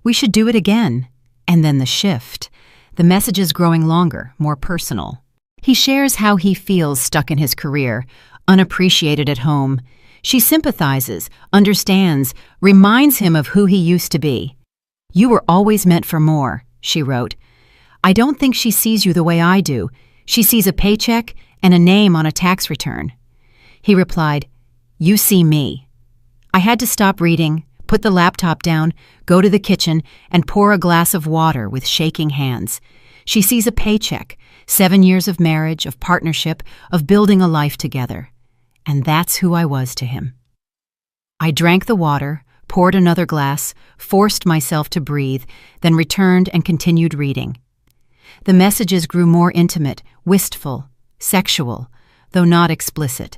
We should do it again." And then the shift. The messages growing longer, more personal. He shares how he feels stuck in his career, unappreciated at home. She sympathizes, understands, reminds him of who he used to be. "You were always meant for more," she wrote. "I don't think she sees you the way I do. She sees a paycheck and a name on a tax return." He replied, "You see me." I had to stop reading, put the laptop down, go to the kitchen, and pour a glass of water with shaking hands. She sees a paycheck, 7 years of marriage, of partnership, of building a life together. And that's who I was to him. I drank the water, poured another glass, forced myself to breathe, then returned and continued reading. The messages grew more intimate, wistful, sexual, though not explicit.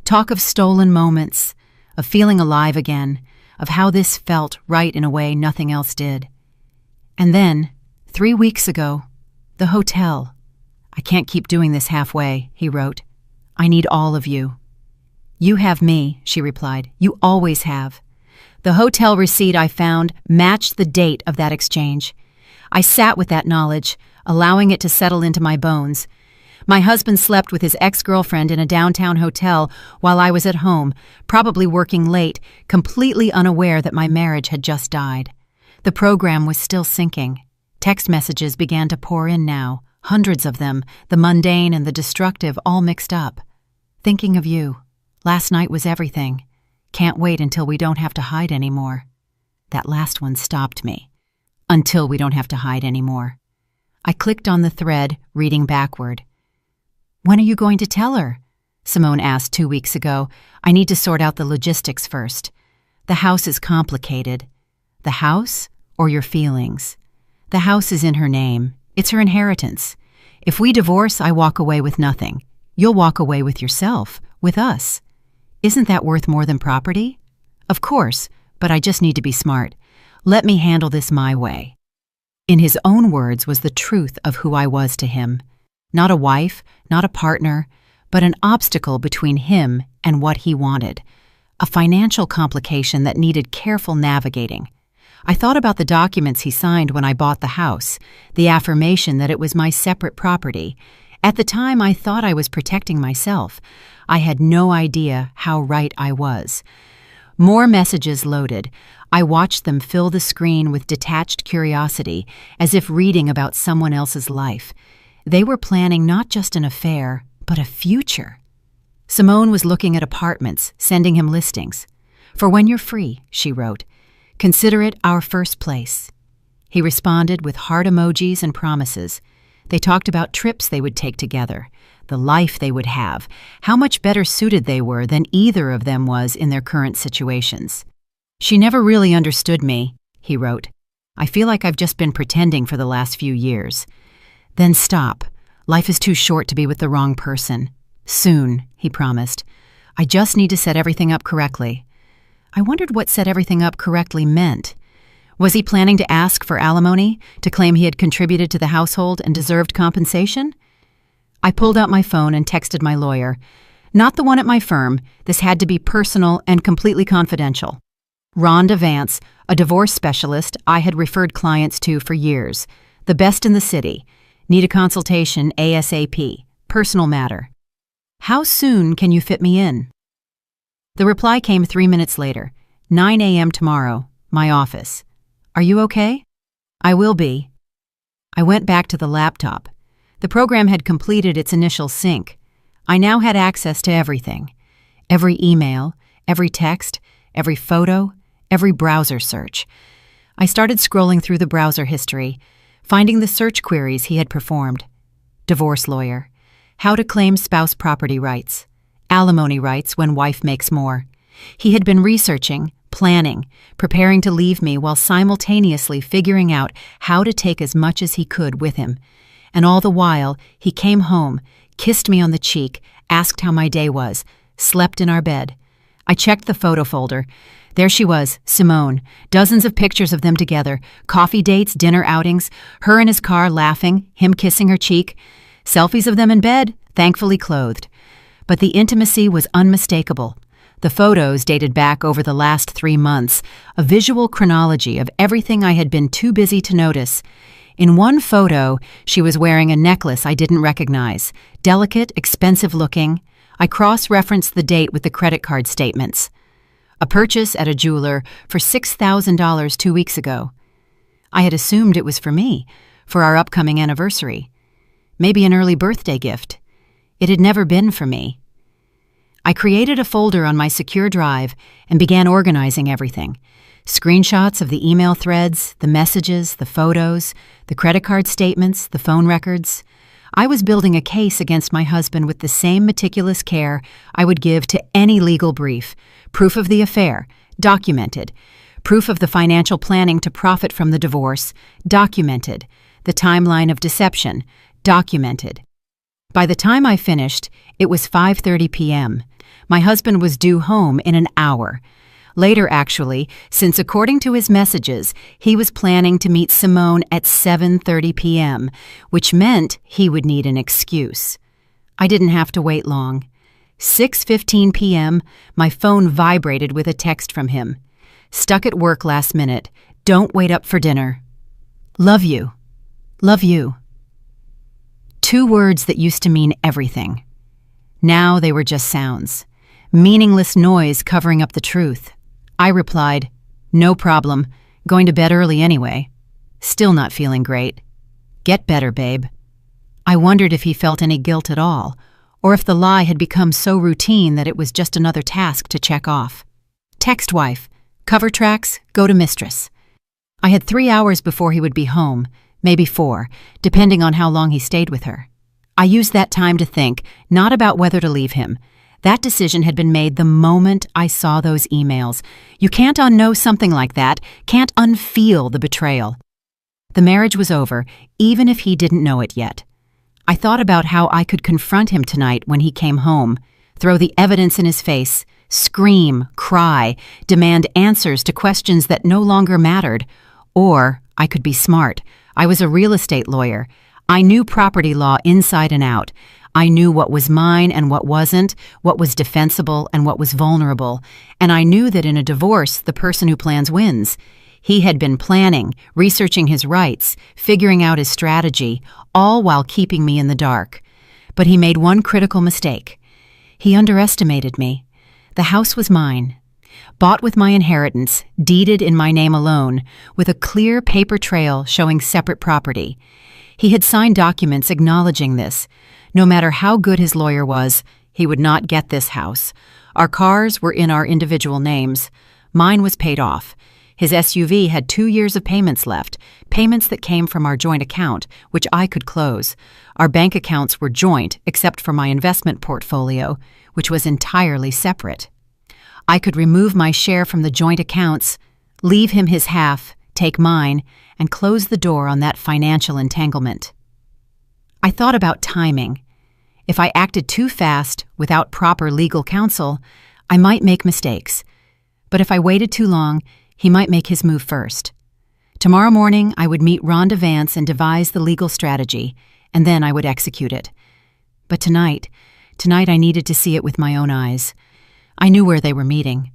Talk of stolen moments, of feeling alive again, of how this felt right in a way nothing else did. And then, 3 weeks ago, the hotel. "I can't keep doing this halfway," he wrote. "I need all of you." "You have me," she replied. "You always have." The hotel receipt I found matched the date of that exchange. I sat with that knowledge, allowing it to settle into my bones. My husband slept with his ex-girlfriend in a downtown hotel while I was at home, probably working late, completely unaware that my marriage had just died. The program was still syncing. Text messages began to pour in now, hundreds of them, the mundane and the destructive all mixed up. "Thinking of you. Last night was everything. Can't wait until we don't have to hide anymore." That last one stopped me. Until we don't have to hide anymore. I clicked on the thread, reading backward. "When are you going to tell her?" Simone asked 2 weeks ago. "I need to sort out the logistics first. The house is complicated." "The house or your feelings?" "The house is in her name. It's her inheritance. If we divorce, I walk away with nothing. You'll walk away with yourself, with us. Isn't that worth more than property? Of course, but I just need to be smart. Let me handle this my way. In his own words was the truth of who I was to him. Not a wife, not a partner, but an obstacle between him and what he wanted. A financial complication that needed careful navigating. I thought about the documents he signed when I bought the house, the affirmation that it was my separate property. At the time, I thought I was protecting myself. I had no idea how right I was. More messages loaded. I watched them fill the screen with detached curiosity, as if reading about someone else's life. They were planning not just an affair, but a future. Simone was looking at apartments, sending him listings. "For when you're free," she wrote. "Consider it our first place." He responded with heart emojis and promises. They talked about trips they would take together, the life they would have, how much better suited they were than either of them was in their current situations. "She never really understood me," he wrote. "I feel like I've just been pretending for the last few years." "Then stop. Life is too short to be with the wrong person." "Soon," he promised. "I just need to set everything up correctly." I wondered what set everything up correctly meant. Was he planning to ask for alimony, to claim he had contributed to the household and deserved compensation? I pulled out my phone and texted my lawyer. Not the one at my firm. This had to be personal and completely confidential. Rhonda Vance, a divorce specialist I had referred clients to for years. The best in the city. Need a consultation ASAP. Personal matter. How soon can you fit me in? The reply came 3 minutes later. 9 a.m. tomorrow. My office. Are you okay? I will be. I went back to the laptop. The program had completed its initial sync. I now had access to everything. Every email, every text, every photo, every browser search. I started scrolling through the browser history, finding the search queries he had performed. Divorce lawyer. How to claim spouse property rights. Alimony rights when wife makes more. He had been researching, planning, preparing to leave me while simultaneously figuring out how to take as much as he could with him. And all the while, he came home, kissed me on the cheek, asked how my day was, slept in our bed. I checked the photo folder. There she was, Simone, dozens of pictures of them together, coffee dates, dinner outings, her in his car laughing, him kissing her cheek, selfies of them in bed, thankfully clothed. But the intimacy was unmistakable. The photos dated back over the last 3 months, a visual chronology of everything I had been too busy to notice. In one photo, she was wearing a necklace I didn't recognize, delicate, expensive-looking. I cross-referenced the date with the credit card statements. A purchase at a jeweler for $6,000 2 weeks ago. I had assumed it was for me, for our upcoming anniversary. Maybe an early birthday gift. It had never been for me. I created a folder on my secure drive and began organizing everything. Screenshots of the email threads, the messages, the photos, the credit card statements, the phone records. I was building a case against my husband with the same meticulous care I would give to any legal brief. Proof of the affair, documented. Proof of the financial planning to profit from the divorce, documented. The timeline of deception, documented. By the time I finished, it was 5:30 p.m. My husband was due home in an hour. Later, actually, since according to his messages, he was planning to meet Simone at 7:30 p.m., which meant he would need an excuse. I didn't have to wait long. 6:15 p.m., my phone vibrated with a text from him. Stuck at work last minute. Don't wait up for dinner. Love you. Love you. 2 words that used to mean everything. Now they were just sounds. Meaningless noise covering up the truth. I replied, "No problem. Going to bed early anyway. Still not feeling great. Get better, babe." I wondered if he felt any guilt at all, or if the lie had become so routine that it was just another task to check off. Text wife. Cover tracks. Go to mistress. I had 3 hours before he would be home, maybe 4, depending on how long he stayed with her. I used that time to think, not about whether to leave him. That decision had been made the moment I saw those emails. You can't unknow something like that, can't unfeel the betrayal. The marriage was over, even if he didn't know it yet. I thought about how I could confront him tonight when he came home, throw the evidence in his face, scream, cry, demand answers to questions that no longer mattered. Or I could be smart. I was a real estate lawyer. I knew property law inside and out. I knew what was mine and what wasn't, what was defensible and what was vulnerable. And I knew that in a divorce, the person who plans wins. He had been planning, researching his rights, figuring out his strategy, all while keeping me in the dark. But he made one critical mistake. He underestimated me. The house was mine, bought with my inheritance, deeded in my name alone, with a clear paper trail showing separate property. He had signed documents acknowledging this. No matter how good his lawyer was, he would not get this house. Our cars were in our individual names. Mine was paid off. His SUV had 2 years of payments left, payments that came from our joint account, which I could close. Our bank accounts were joint, except for my investment portfolio, which was entirely separate. I could remove my share from the joint accounts, leave him his half, take mine, and close the door on that financial entanglement. I thought about timing. If I acted too fast, without proper legal counsel, I might make mistakes. But if I waited too long, he might make his move first. Tomorrow morning, I would meet Rhonda Vance and devise the legal strategy, and then I would execute it. But tonight I needed to see it with my own eyes. I knew where they were meeting.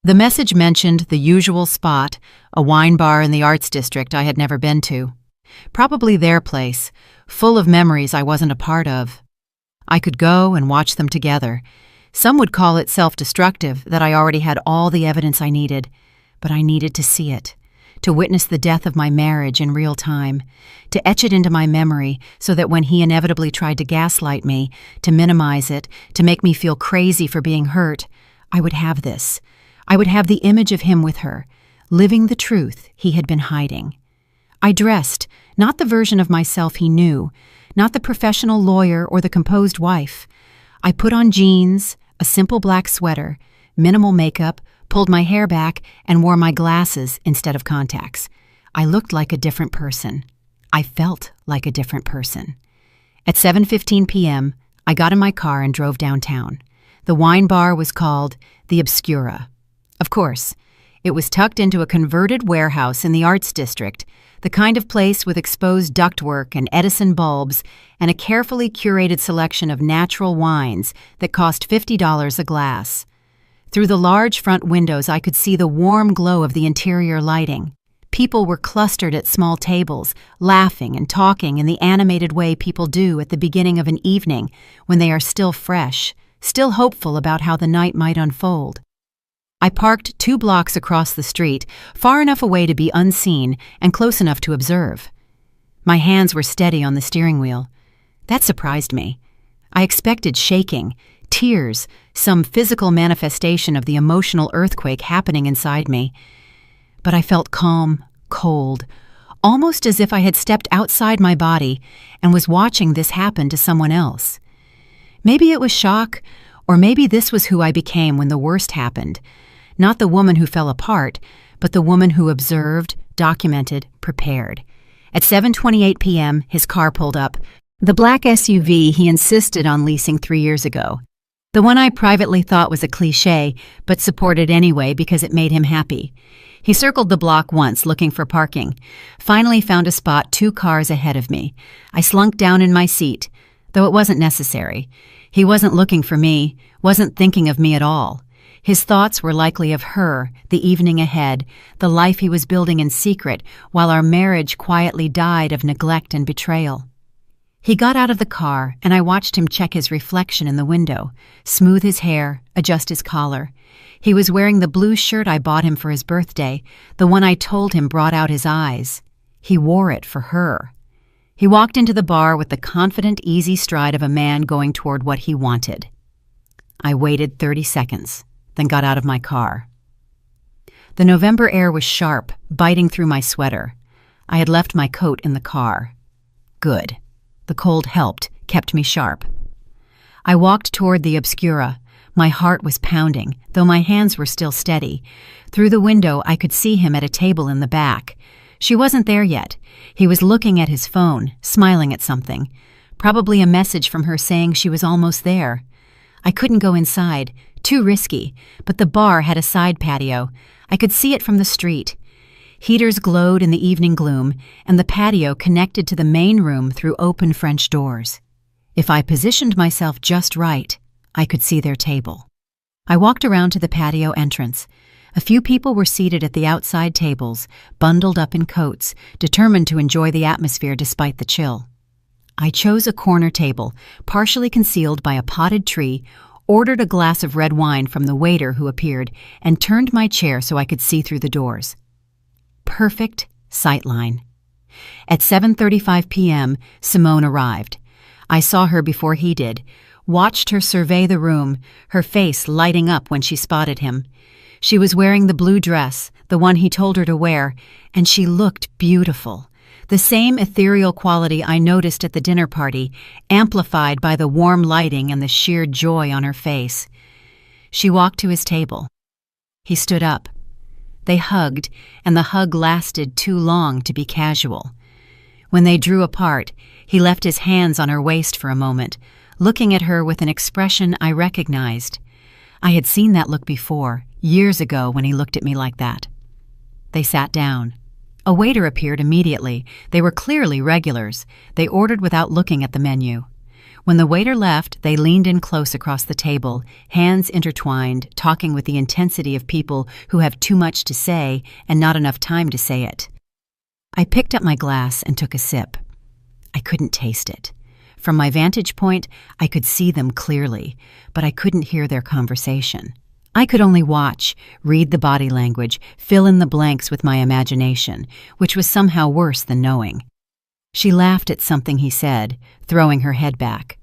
The message mentioned the usual spot, a wine bar in the Arts District I had never been to. Probably their place, full of memories I wasn't a part of. I could go and watch them together. Some would call it self-destructive that I already had all the evidence I needed, but I needed to see it, to witness the death of my marriage in real time, to etch it into my memory so that when he inevitably tried to gaslight me, to minimize it, to make me feel crazy for being hurt, I would have this. I would have the image of him with her, living the truth he had been hiding. I dressed, not the version of myself he knew, not the professional lawyer or the composed wife. I put on jeans, a simple black sweater, minimal makeup, pulled my hair back, and wore my glasses instead of contacts. I looked like a different person. I felt like a different person. At 7:15 p.m., I got in my car and drove downtown. The wine bar was called the Obscura. Of course, it was tucked into a converted warehouse in the Arts District, the kind of place with exposed ductwork and Edison bulbs and a carefully curated selection of natural wines that cost $50 a glass. Through the large front windows, I could see the warm glow of the interior lighting. People were clustered at small tables, laughing and talking in the animated way people do at the beginning of an evening when they are still fresh, still hopeful about how the night might unfold. I parked 2 blocks across the street, far enough away to be unseen and close enough to observe. My hands were steady on the steering wheel. That surprised me. I expected shaking, tears, some physical manifestation of the emotional earthquake happening inside me. But I felt calm, cold, almost as if I had stepped outside my body and was watching this happen to someone else. Maybe it was shock, or maybe this was who I became when the worst happened. Not the woman who fell apart, but the woman who observed, documented, prepared. At 7:28 p.m., his car pulled up. The black SUV he insisted on leasing 3 years ago. The one I privately thought was a cliché, but supported anyway because it made him happy. He circled the block once, looking for parking. Finally found a spot 2 cars ahead of me. I slunk down in my seat, though it wasn't necessary. He wasn't looking for me, wasn't thinking of me at all. His thoughts were likely of her, the evening ahead, the life he was building in secret, while our marriage quietly died of neglect and betrayal. He got out of the car, and I watched him check his reflection in the window, smooth his hair, adjust his collar. He was wearing the blue shirt I bought him for his birthday, the one I told him brought out his eyes. He wore it for her. He walked into the bar with the confident, easy stride of a man going toward what he wanted. I waited 30 seconds, then got out of my car. The November air was sharp, biting through my sweater. I had left my coat in the car. Good. The cold helped, kept me sharp. I walked toward the Obscura. My heart was pounding, though my hands were still steady. Through the window, I could see him at a table in the back. She wasn't there yet. He was looking at his phone, smiling at something. Probably a message from her saying she was almost there. I couldn't go inside, too risky, but the bar had a side patio. I could see it from the street. Heaters glowed in the evening gloom, and the patio connected to the main room through open French doors. If I positioned myself just right, I could see their table. I walked around to the patio entrance. A few people were seated at the outside tables, bundled up in coats, determined to enjoy the atmosphere despite the chill. I chose a corner table, partially concealed by a potted tree, ordered a glass of red wine from the waiter who appeared, and turned my chair so I could see through the doors. Perfect sightline. At 7:35 p.m., Simone arrived. I saw her before he did, watched her survey the room, her face lighting up when she spotted him. She was wearing the blue dress, the one he told her to wear, and she looked beautiful. The same ethereal quality I noticed at the dinner party, amplified by the warm lighting and the sheer joy on her face. She walked to his table. He stood up. They hugged, and the hug lasted too long to be casual. When they drew apart, he left his hands on her waist for a moment, looking at her with an expression I recognized. I had seen that look before, years ago when he looked at me like that. They sat down. A waiter appeared immediately. They were clearly regulars. They ordered without looking at the menu. When the waiter left, they leaned in close across the table, hands intertwined, talking with the intensity of people who have too much to say and not enough time to say it. I picked up my glass and took a sip. I couldn't taste it. From my vantage point, I could see them clearly, but I couldn't hear their conversation. I could only watch, read the body language, fill in the blanks with my imagination, which was somehow worse than knowing. She laughed at something he said, throwing her head back.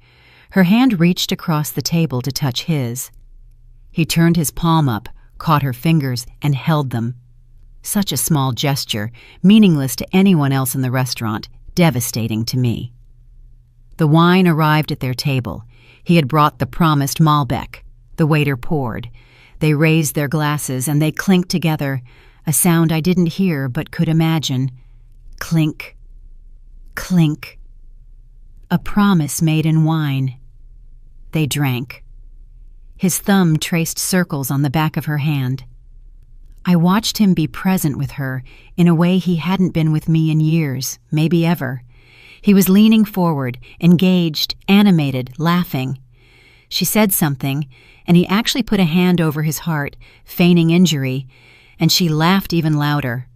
Her hand reached across the table to touch his. He turned his palm up, caught her fingers, and held them. Such a small gesture, meaningless to anyone else in the restaurant, devastating to me. The wine arrived at their table. He had brought the promised Malbec. The waiter poured. They raised their glasses and they clinked together, a sound I didn't hear but could imagine. Clink. Clink. A promise made in wine. They drank. His thumb traced circles on the back of her hand. I watched him be present with her in a way he hadn't been with me in years, maybe ever. He was leaning forward, engaged, animated, laughing. She said something, and he actually put a hand over his heart, feigning injury, and she laughed even louder.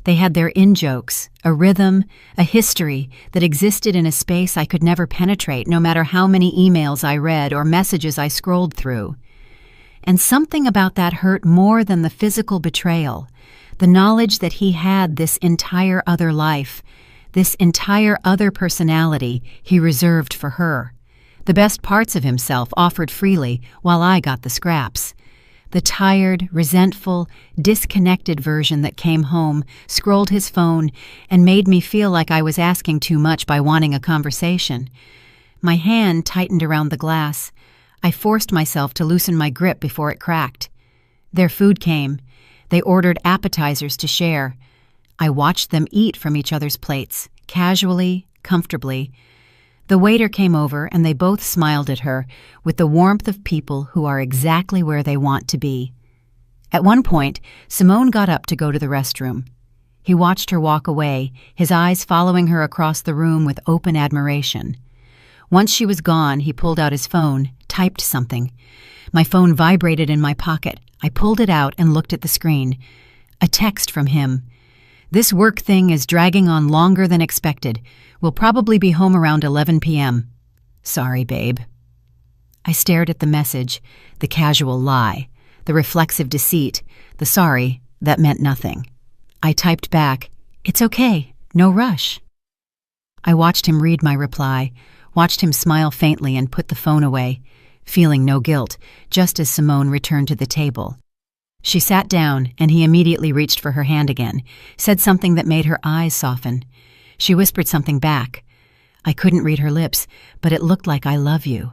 They had their in-jokes, a rhythm, a history that existed in a space I could never penetrate, no matter how many emails I read or messages I scrolled through. And something about that hurt more than the physical betrayal, the knowledge that he had this entire other life, this entire other personality he reserved for her. The best parts of himself offered freely, while I got the scraps. The tired, resentful, disconnected version that came home, scrolled his phone, and made me feel like I was asking too much by wanting a conversation. My hand tightened around the glass. I forced myself to loosen my grip before it cracked. Their food came. They ordered appetizers to share. I watched them eat from each other's plates, casually, comfortably. The waiter came over and they both smiled at her with the warmth of people who are exactly where they want to be. At one point, Simone got up to go to the restroom. He watched her walk away, his eyes following her across the room with open admiration. Once she was gone, he pulled out his phone, typed something. My phone vibrated in my pocket. I pulled it out and looked at the screen. A text from him. "This work thing is dragging on longer than expected. We'll probably be home around 11 p.m. Sorry, babe." I stared at the message, the casual lie, the reflexive deceit, the sorry that meant nothing. I typed back, "It's okay, no rush." I watched him read my reply, watched him smile faintly and put the phone away, feeling no guilt, just as Simone returned to the table. She sat down, and he immediately reached for her hand again, said something that made her eyes soften. She whispered something back. I couldn't read her lips, but it looked like "I love you."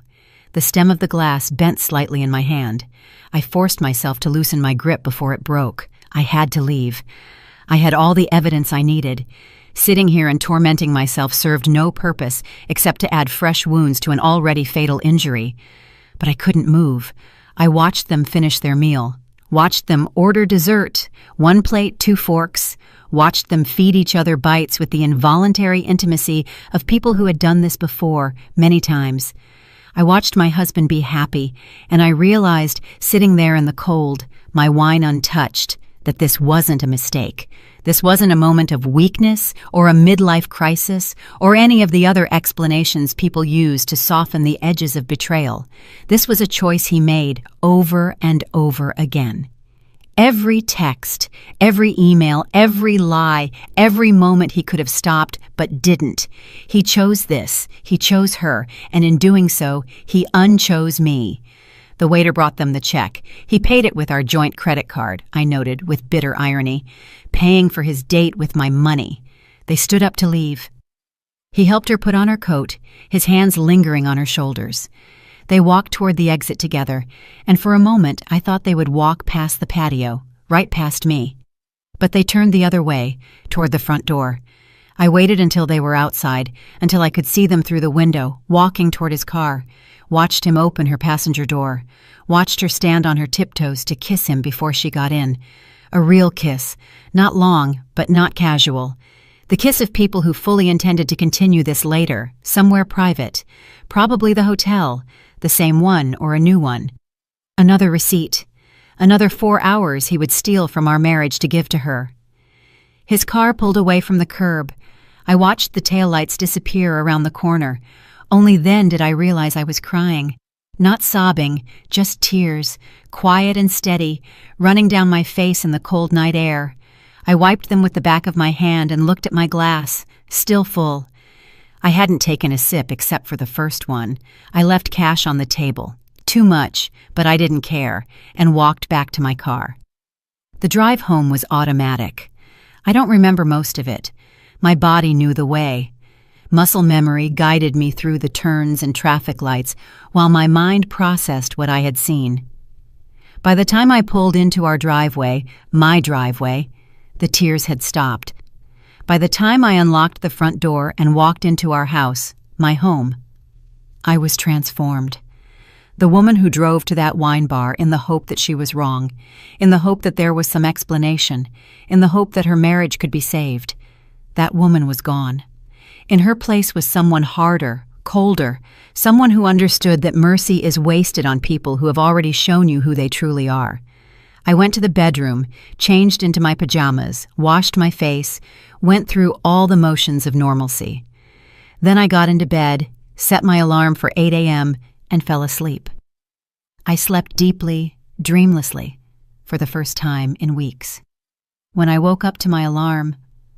The stem of the glass bent slightly in my hand. I forced myself to loosen my grip before it broke. I had to leave. I had all the evidence I needed. Sitting here and tormenting myself served no purpose except to add fresh wounds to an already fatal injury. But I couldn't move. I watched them finish their meal, watched them order dessert, 1 plate, 2 forks, watched them feed each other bites with the involuntary intimacy of people who had done this before, many times. I watched my husband be happy, and I realized, sitting there in the cold, my wine untouched, that this wasn't a mistake. This wasn't a moment of weakness or a midlife crisis or any of the other explanations people use to soften the edges of betrayal. This was a choice he made over and over again. Every text, every email, every lie, every moment he could have stopped but didn't. He chose this, he chose her, and in doing so, he unchose me. The waiter brought them the check. He paid it with our joint credit card, I noted with bitter irony, paying for his date with my money. They stood up to leave. He helped her put on her coat, his hands lingering on her shoulders. They walked toward the exit together, and for a moment I thought they would walk past the patio, right past me. But they turned the other way, toward the front door. I waited until they were outside, until I could see them through the window, walking toward his car, watched him open her passenger door, watched her stand on her tiptoes to kiss him before she got in. A real kiss, not long, but not casual. The kiss of people who fully intended to continue this later, somewhere private, probably the hotel, the same one or a new one. Another receipt. Another 4 hours he would steal from our marriage to give to her. His car pulled away from the curb. I watched the taillights disappear around the corner. Only then did I realize I was crying. Not sobbing, just tears, quiet and steady, running down my face in the cold night air. I wiped them with the back of my hand and looked at my glass, still full. I hadn't taken a sip except for the first one. I left cash on the table. Too much, but I didn't care, and walked back to my car. The drive home was automatic. I don't remember most of it. My body knew the way. Muscle memory guided me through the turns and traffic lights while my mind processed what I had seen. By the time I pulled into our driveway, my driveway, the tears had stopped. By the time I unlocked the front door and walked into our house, my home, I was transformed. The woman who drove to that wine bar in the hope that she was wrong, in the hope that there was some explanation, in the hope that her marriage could be saved, that woman was gone. In her place was someone harder, colder, someone who understood that mercy is wasted on people who have already shown you who they truly are. I went to the bedroom, changed into my pajamas, washed my face, went through all the motions of normalcy. Then I got into bed, set my alarm for 8 a.m., and fell asleep. I slept deeply, dreamlessly, for the first time in weeks. When I woke up to my alarm,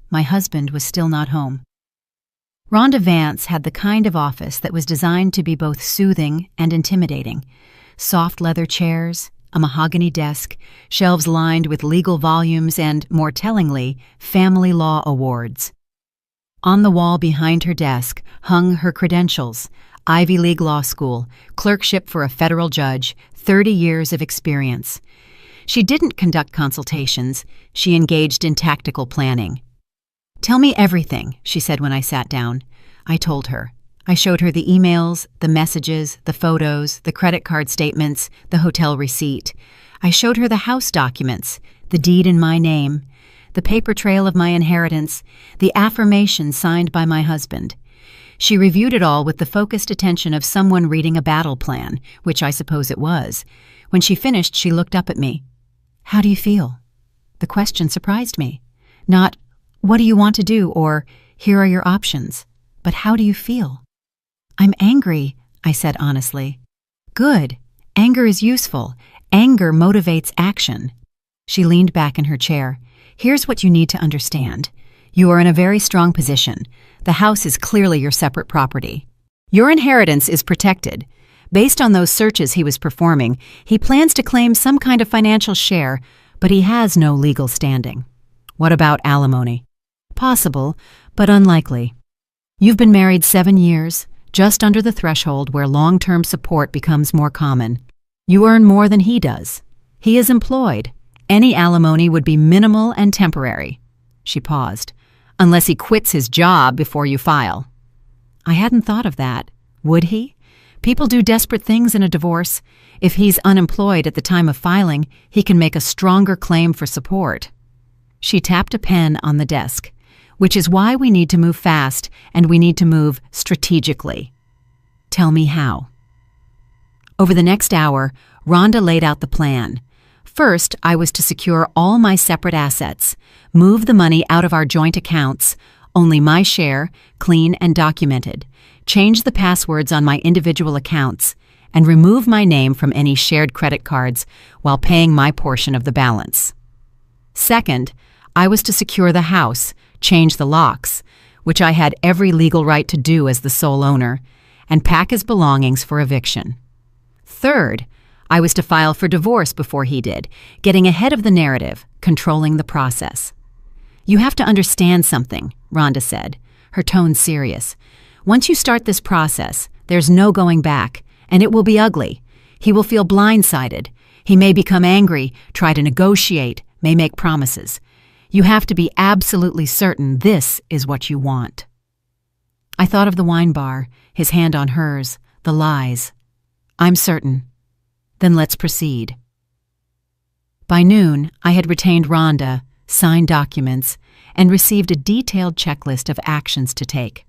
my husband was still not home. Rhonda Vance had the kind of office that was designed to be both soothing and intimidating. Soft leather chairs, a mahogany desk, shelves lined with legal volumes and, more tellingly, family law awards. On the wall behind her desk hung her credentials: Ivy League Law School, clerkship for a federal judge, 30 years of experience. She didn't conduct consultations, she engaged in tactical planning. "Tell me everything," she said when I sat down. I told her. I showed her the emails, the messages, the photos, the credit card statements, the hotel receipt. I showed her the house documents, the deed in my name, the paper trail of my inheritance, the affirmation signed by my husband. She reviewed it all with the focused attention of someone reading a battle plan, which I suppose it was. When she finished, she looked up at me. "How do you feel?" The question surprised me. Not, "What do you want to do?" or "Here are your options," but "How do you feel?" "I'm angry," I said honestly. "Good. Anger is useful. Anger motivates action." She leaned back in her chair. "Here's what you need to understand. You are in a very strong position. The house is clearly your separate property. Your inheritance is protected. Based on those searches he was performing, he plans to claim some kind of financial share, but he has no legal standing. What about alimony? Possible, but unlikely. You've been married 7 years, just under the threshold where long-term support becomes more common. You earn more than he does. He is employed. Any alimony would be minimal and temporary. She paused. "Unless he quits his job before you file." I hadn't thought of that. Would he? People do desperate things in a divorce. If he's unemployed at the time of filing, he can make a stronger claim for support. She tapped a pen on the desk, which is why we need to move fast and we need to move strategically. Tell me how. Over the next hour, Rhonda laid out the plan. First, I was to secure all my separate assets, move the money out of our joint accounts, only my share, clean and documented, change the passwords on my individual accounts, and remove my name from any shared credit cards while paying my portion of the balance. Second, I was to secure the house, change the locks, which I had every legal right to do as the sole owner, and pack his belongings for eviction. Third, I was to file for divorce before he did, getting ahead of the narrative, controlling the process. "You have to understand something," Rhonda said, her tone serious. "Once you start this process, there's no going back, and it will be ugly. He will feel blindsided. He may become angry, try to negotiate, may make promises. You have to be absolutely certain this is what you want." I thought of the wine bar, his hand on hers, the lies. "I'm certain." "Then let's proceed." By noon, I had retained Rhonda, signed documents, and received a detailed checklist of actions to take.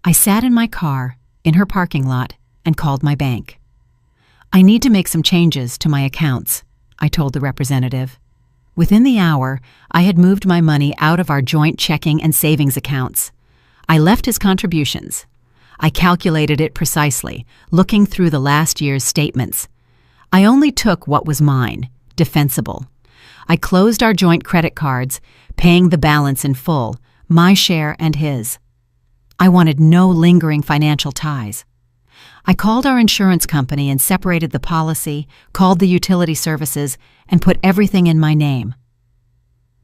I sat in my car, in her parking lot, and called my bank. "I need to make some changes to my accounts," I told the representative. Within the hour, I had moved my money out of our joint checking and savings accounts. I left his contributions. I calculated it precisely, looking through the last year's statements. I only took what was mine, defensible. I closed our joint credit cards, paying the balance in full, my share and his. I wanted no lingering financial ties. I called our insurance company and separated the policy, called the utility services, and put everything in my name.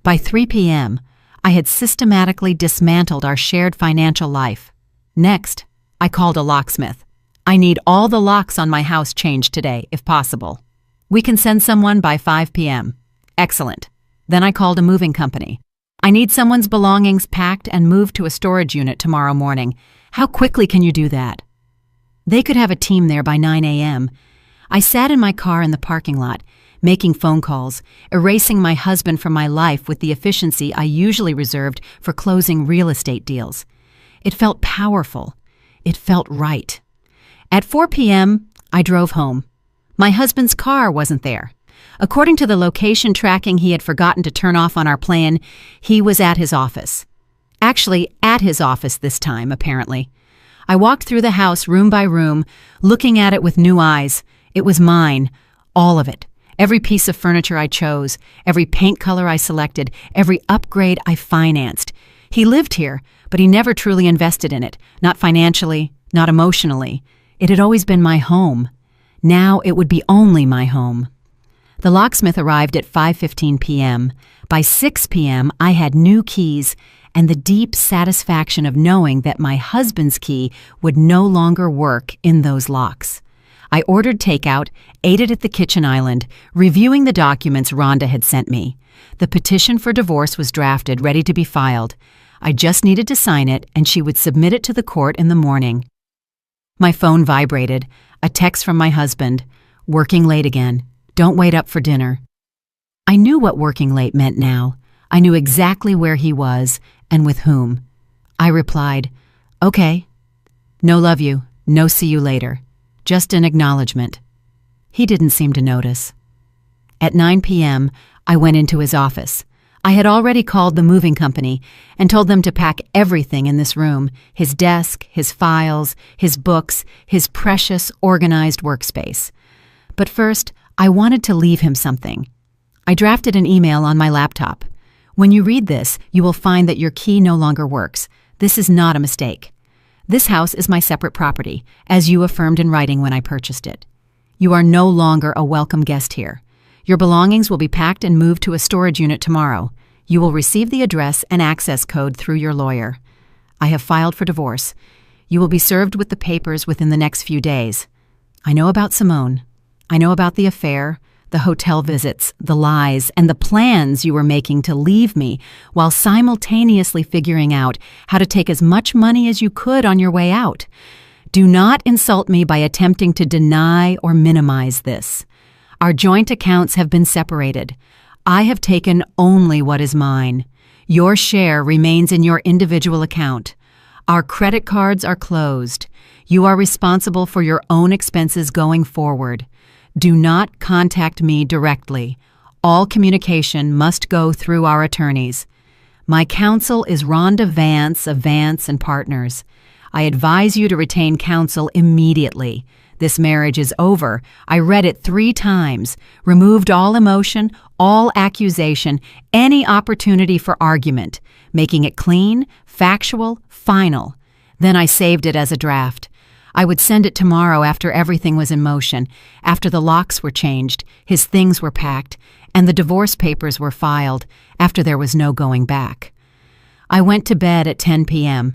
By 3 p.m., I had systematically dismantled our shared financial life. Next, I called a locksmith. "I need all the locks on my house changed today, if possible. We can send someone by 5 p.m. Excellent. Then I called a moving company. "I need someone's belongings packed and moved to a storage unit tomorrow morning. How quickly can you do that?" They could have a team there by 9 a.m. I sat in my car in the parking lot, making phone calls, erasing my husband from my life with the efficiency I usually reserved for closing real estate deals. It felt powerful. It felt right. At 4 p.m., I drove home. My husband's car wasn't there. According to the location tracking he had forgotten to turn off on our plan, he was at his office. Actually, at his office this time, apparently. I walked through the house room by room, looking at it with new eyes. It was mine, all of it. Every piece of furniture I chose, every paint color I selected, every upgrade I financed. He lived here, but he never truly invested in it, not financially, not emotionally. It had always been my home. Now it would be only my home. The locksmith arrived at 5:15 p.m. By 6 p.m., I had new keys and the deep satisfaction of knowing that my husband's key would no longer work in those locks. I ordered takeout, ate it at the kitchen island, reviewing the documents Rhonda had sent me. The petition for divorce was drafted, ready to be filed. I just needed to sign it, and she would submit it to the court in the morning. My phone vibrated. A text from my husband. "Working late again. Don't wait up for dinner." I knew what working late meant now. I knew exactly where he was and with whom. I replied, "Okay. No love you. No see you later. Just an acknowledgement." He didn't seem to notice. At 9 p.m., I went into his office. I had already called the moving company and told them to pack everything in this room, his desk, his files, his books, his precious, organized workspace. But first, I wanted to leave him something. I drafted an email on my laptop. "When you read this, you will find that your key no longer works. This is not a mistake. This house is my separate property, as you affirmed in writing when I purchased it. You are no longer a welcome guest here. Your belongings will be packed and moved to a storage unit tomorrow. You will receive the address and access code through your lawyer. I have filed for divorce. You will be served with the papers within the next few days. I know about Simone. I know about the affair, the hotel visits, the lies, and the plans you were making to leave me while simultaneously figuring out how to take as much money as you could on your way out. Do not insult me by attempting to deny or minimize this. Our joint accounts have been separated. I have taken only what is mine. Your share remains in your individual account. Our credit cards are closed. You are responsible for your own expenses going forward. Do not contact me directly. All communication must go through our attorneys. My counsel is Rhonda Vance of Vance and Partners. I advise you to retain counsel immediately. This marriage is over. I read it 3 times, removed all emotion, all accusation, any opportunity for argument, making it clean, factual, final. Then I saved it as a draft. I would send it tomorrow after everything was in motion, after the locks were changed, his things were packed, and the divorce papers were filed, after there was no going back. I went to bed at 10 p.m.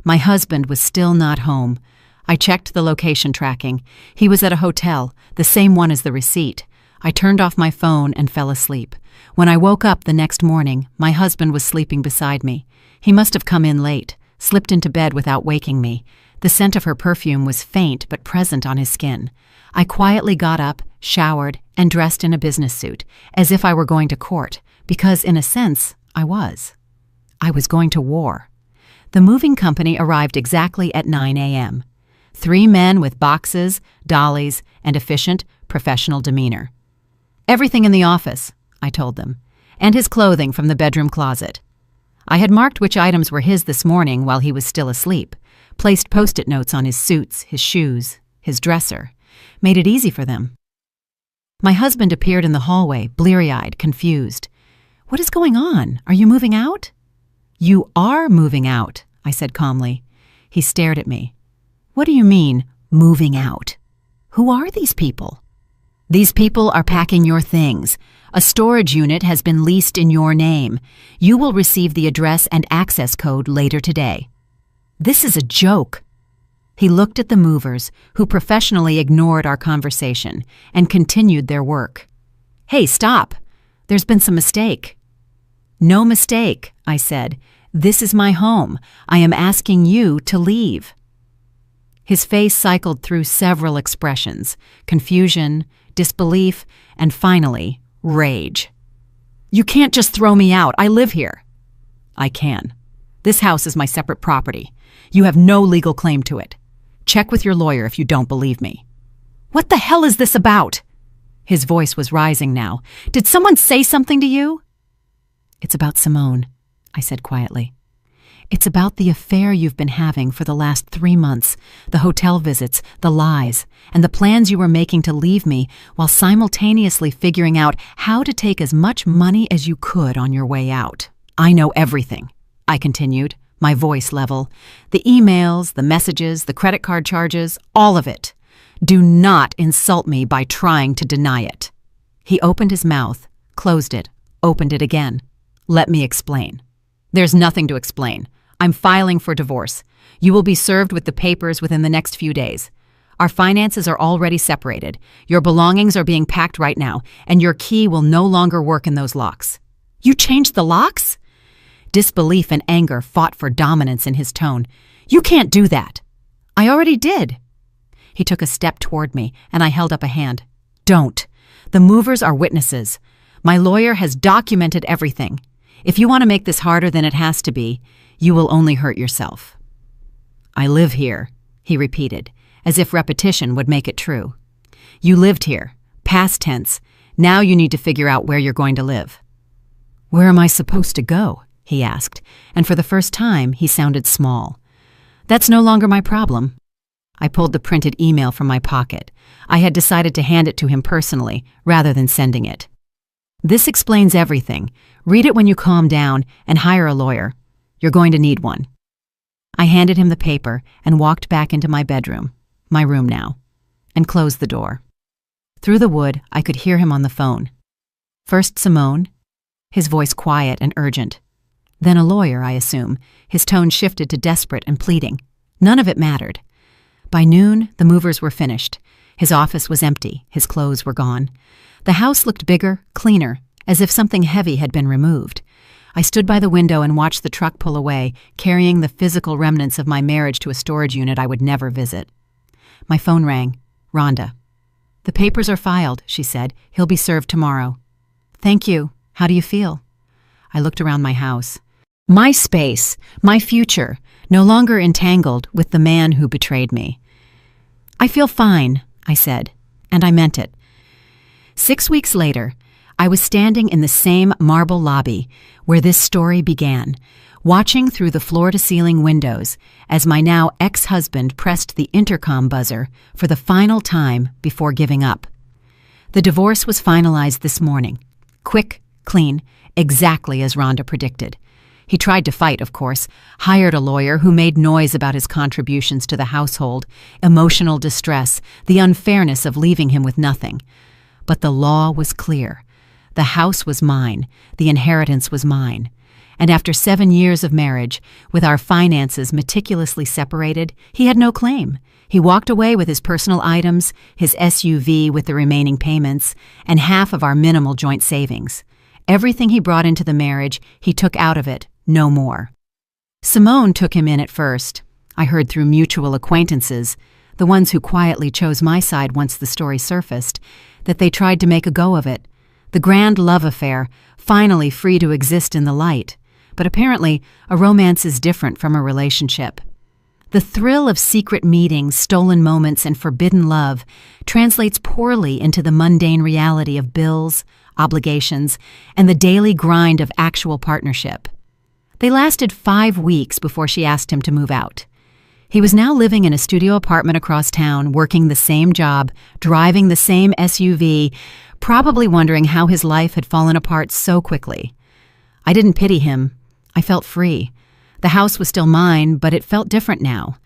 My husband was still not home. I checked the location tracking. He was at a hotel, the same one as the receipt. I turned off my phone and fell asleep. When I woke up the next morning, my husband was sleeping beside me. He must have come in late, slipped into bed without waking me. The scent of her perfume was faint but present on his skin. I quietly got up, showered, and dressed in a business suit, as if I were going to court, because in a sense, I was. I was going to war. The moving company arrived exactly at 9 a.m. 3 men with boxes, dollies, and efficient, professional demeanor. Everything in the office, I told them, and his clothing from the bedroom closet. I had marked which items were his this morning while he was still asleep, placed Post-it notes on his suits, his shoes, his dresser, made it easy for them. My husband appeared in the hallway, bleary-eyed, confused. What is going on? Are you moving out? You are moving out, I said calmly. He stared at me. What do you mean, moving out? Who are these people? These people are packing your things. A storage unit has been leased in your name. You will receive the address and access code later today. This is a joke. He looked at the movers, who professionally ignored our conversation, and continued their work. Hey, stop. There's been some mistake. No mistake, I said. This is my home. I am asking you to leave. His face cycled through several expressions: confusion, disbelief, and finally, rage. You can't just throw me out. I live here. I can. This house is my separate property. You have no legal claim to it. Check with your lawyer if you don't believe me. What the hell is this about? His voice was rising now. Did someone say something to you? It's about Simone, I said quietly. It's about the affair you've been having for the last 3 months, the hotel visits, the lies, and the plans you were making to leave me while simultaneously figuring out how to take as much money as you could on your way out. I know everything, I continued, my voice level. The emails, the messages, the credit card charges, all of it. Do not insult me by trying to deny it. He opened his mouth, closed it, opened it again. Let me explain. There's nothing to explain. I'm filing for divorce. You will be served with the papers within the next few days. Our finances are already separated. Your belongings are being packed right now, and your key will no longer work in those locks. You changed the locks? Disbelief and anger fought for dominance in his tone. You can't do that. I already did. He took a step toward me, and I held up a hand. Don't. The movers are witnesses. My lawyer has documented everything. If you want to make this harder than it has to be, you will only hurt yourself. I live here, he repeated, as if repetition would make it true. You lived here, past tense. Now you need to figure out where you're going to live. Where am I supposed to go? He asked, and for the first time he sounded small. That's no longer my problem. I pulled the printed email from my pocket. I had decided to hand it to him personally, rather than sending it. This explains everything. Read it when you calm down and hire a lawyer. You're going to need one. I handed him the paper and walked back into my bedroom, my room now, and closed the door. Through the wood, I could hear him on the phone. First Simone, his voice quiet and urgent. Then a lawyer, I assume. His tone shifted to desperate and pleading. None of it mattered. By noon, the movers were finished. His office was empty. His clothes were gone. The house looked bigger, cleaner, as if something heavy had been removed. I stood by the window and watched the truck pull away, carrying the physical remnants of my marriage to a storage unit I would never visit. My phone rang. Rhonda. "The papers are filed," she said. "He'll be served tomorrow." "Thank you. How do you feel?" I looked around my house. My space, my future, no longer entangled with the man who betrayed me. "I feel fine," I said, and I meant it. 6 weeks later, I was standing in the same marble lobby where this story began, watching through the floor-to-ceiling windows as my now ex-husband pressed the intercom buzzer for the final time before giving up. The divorce was finalized this morning. Quick, clean, exactly as Rhonda predicted. He tried to fight, of course, hired a lawyer who made noise about his contributions to the household, emotional distress, the unfairness of leaving him with nothing. But the law was clear. The house was mine. The inheritance was mine. And after 7 years of marriage, with our finances meticulously separated, he had no claim. He walked away with his personal items, his SUV with the remaining payments, and half of our minimal joint savings. Everything he brought into the marriage, he took out of it, no more. Simone took him in at first. I heard through mutual acquaintances, the ones who quietly chose my side once the story surfaced, that they tried to make a go of it. The grand love affair, finally free to exist in the light. But apparently, a romance is different from a relationship. The thrill of secret meetings, stolen moments, and forbidden love translates poorly into the mundane reality of bills, obligations, and the daily grind of actual partnership. They lasted 5 weeks before she asked him to move out. He was now living in a studio apartment across town, working the same job, driving the same SUV, probably wondering how his life had fallen apart so quickly. I didn't pity him. I felt free. The house was still mine, but it felt different now.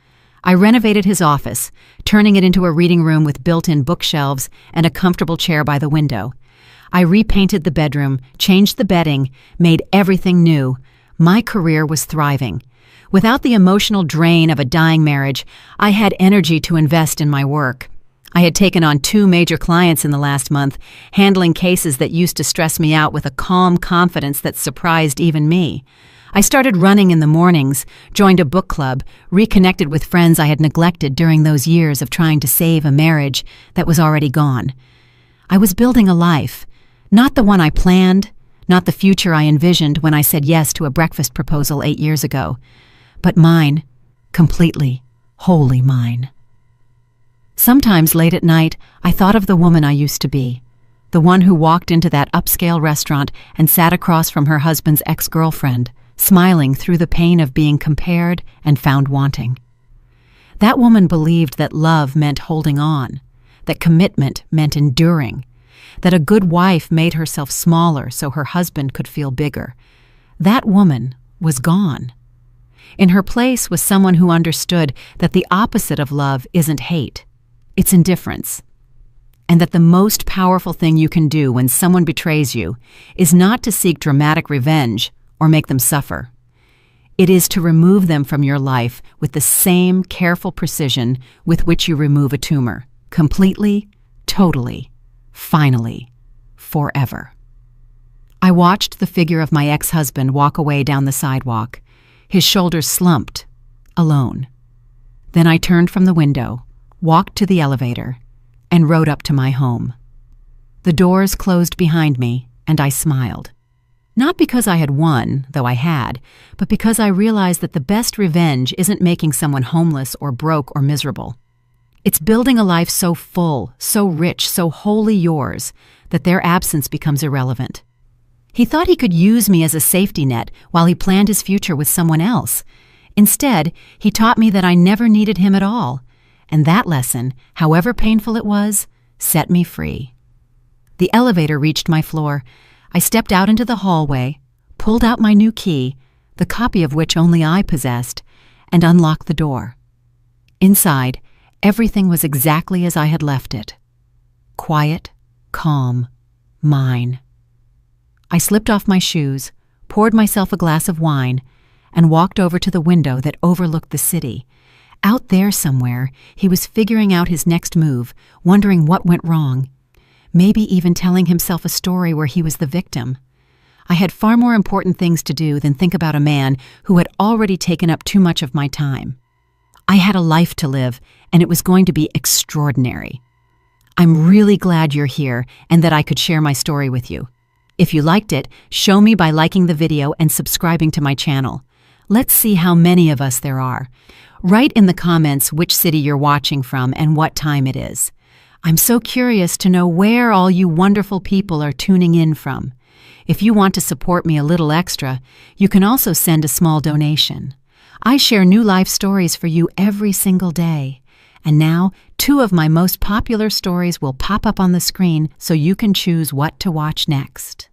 I renovated his office, turning it into a reading room with built-in bookshelves and a comfortable chair by the window. I repainted the bedroom, changed the bedding, made everything new. My career was thriving. Without the emotional drain of a dying marriage, I had energy to invest in my work. I had taken on 2 major clients in the last month, handling cases that used to stress me out with a calm confidence that surprised even me. I started running in the mornings, joined a book club, reconnected with friends I had neglected during those years of trying to save a marriage that was already gone. I was building a life, not the one I planned, not the future I envisioned when I said yes to a breakfast proposal 8 years ago, but mine, completely, wholly mine. Sometimes late at night, I thought of the woman I used to be, the one who walked into that upscale restaurant and sat across from her husband's ex-girlfriend, smiling through the pain of being compared and found wanting. That woman believed that love meant holding on, that commitment meant enduring, that a good wife made herself smaller so her husband could feel bigger. That woman was gone. In her place was someone who understood that the opposite of love isn't hate, it's indifference, and that the most powerful thing you can do when someone betrays you is not to seek dramatic revenge or make them suffer. It is to remove them from your life with the same careful precision with which you remove a tumor, completely, totally, finally, forever. I watched the figure of my ex-husband walk away down the sidewalk, his shoulders slumped, alone. Then I turned from the window, walked to the elevator, and rode up to my home. The doors closed behind me, and I smiled. Not because I had won, though I had, but because I realized that the best revenge isn't making someone homeless or broke or miserable. It's building a life so full, so rich, so wholly yours, that their absence becomes irrelevant. He thought he could use me as a safety net while he planned his future with someone else. Instead, he taught me that I never needed him at all, and that lesson, however painful it was, set me free. The elevator reached my floor. I stepped out into the hallway, pulled out my new key, the copy of which only I possessed, and unlocked the door. Inside, everything was exactly as I had left it. Quiet, calm, mine. I slipped off my shoes, poured myself a glass of wine, and walked over to the window that overlooked the city. Out there somewhere, he was figuring out his next move, wondering what went wrong. maybe even telling himself a story where he was the victim. I had far more important things to do than think about a man who had already taken up too much of my time. I had a life to live, and it was going to be extraordinary. I'm really glad you're here and that I could share my story with you. If you liked it, show me by liking the video and subscribing to my channel. Let's see how many of us there are. Write in the comments which city you're watching from and what time it is. I'm so curious to know where all you wonderful people are tuning in from. If you want to support me a little extra, you can also send a small donation. I share new life stories for you every single day. And now, 2 of my most popular stories will pop up on the screen so you can choose what to watch next.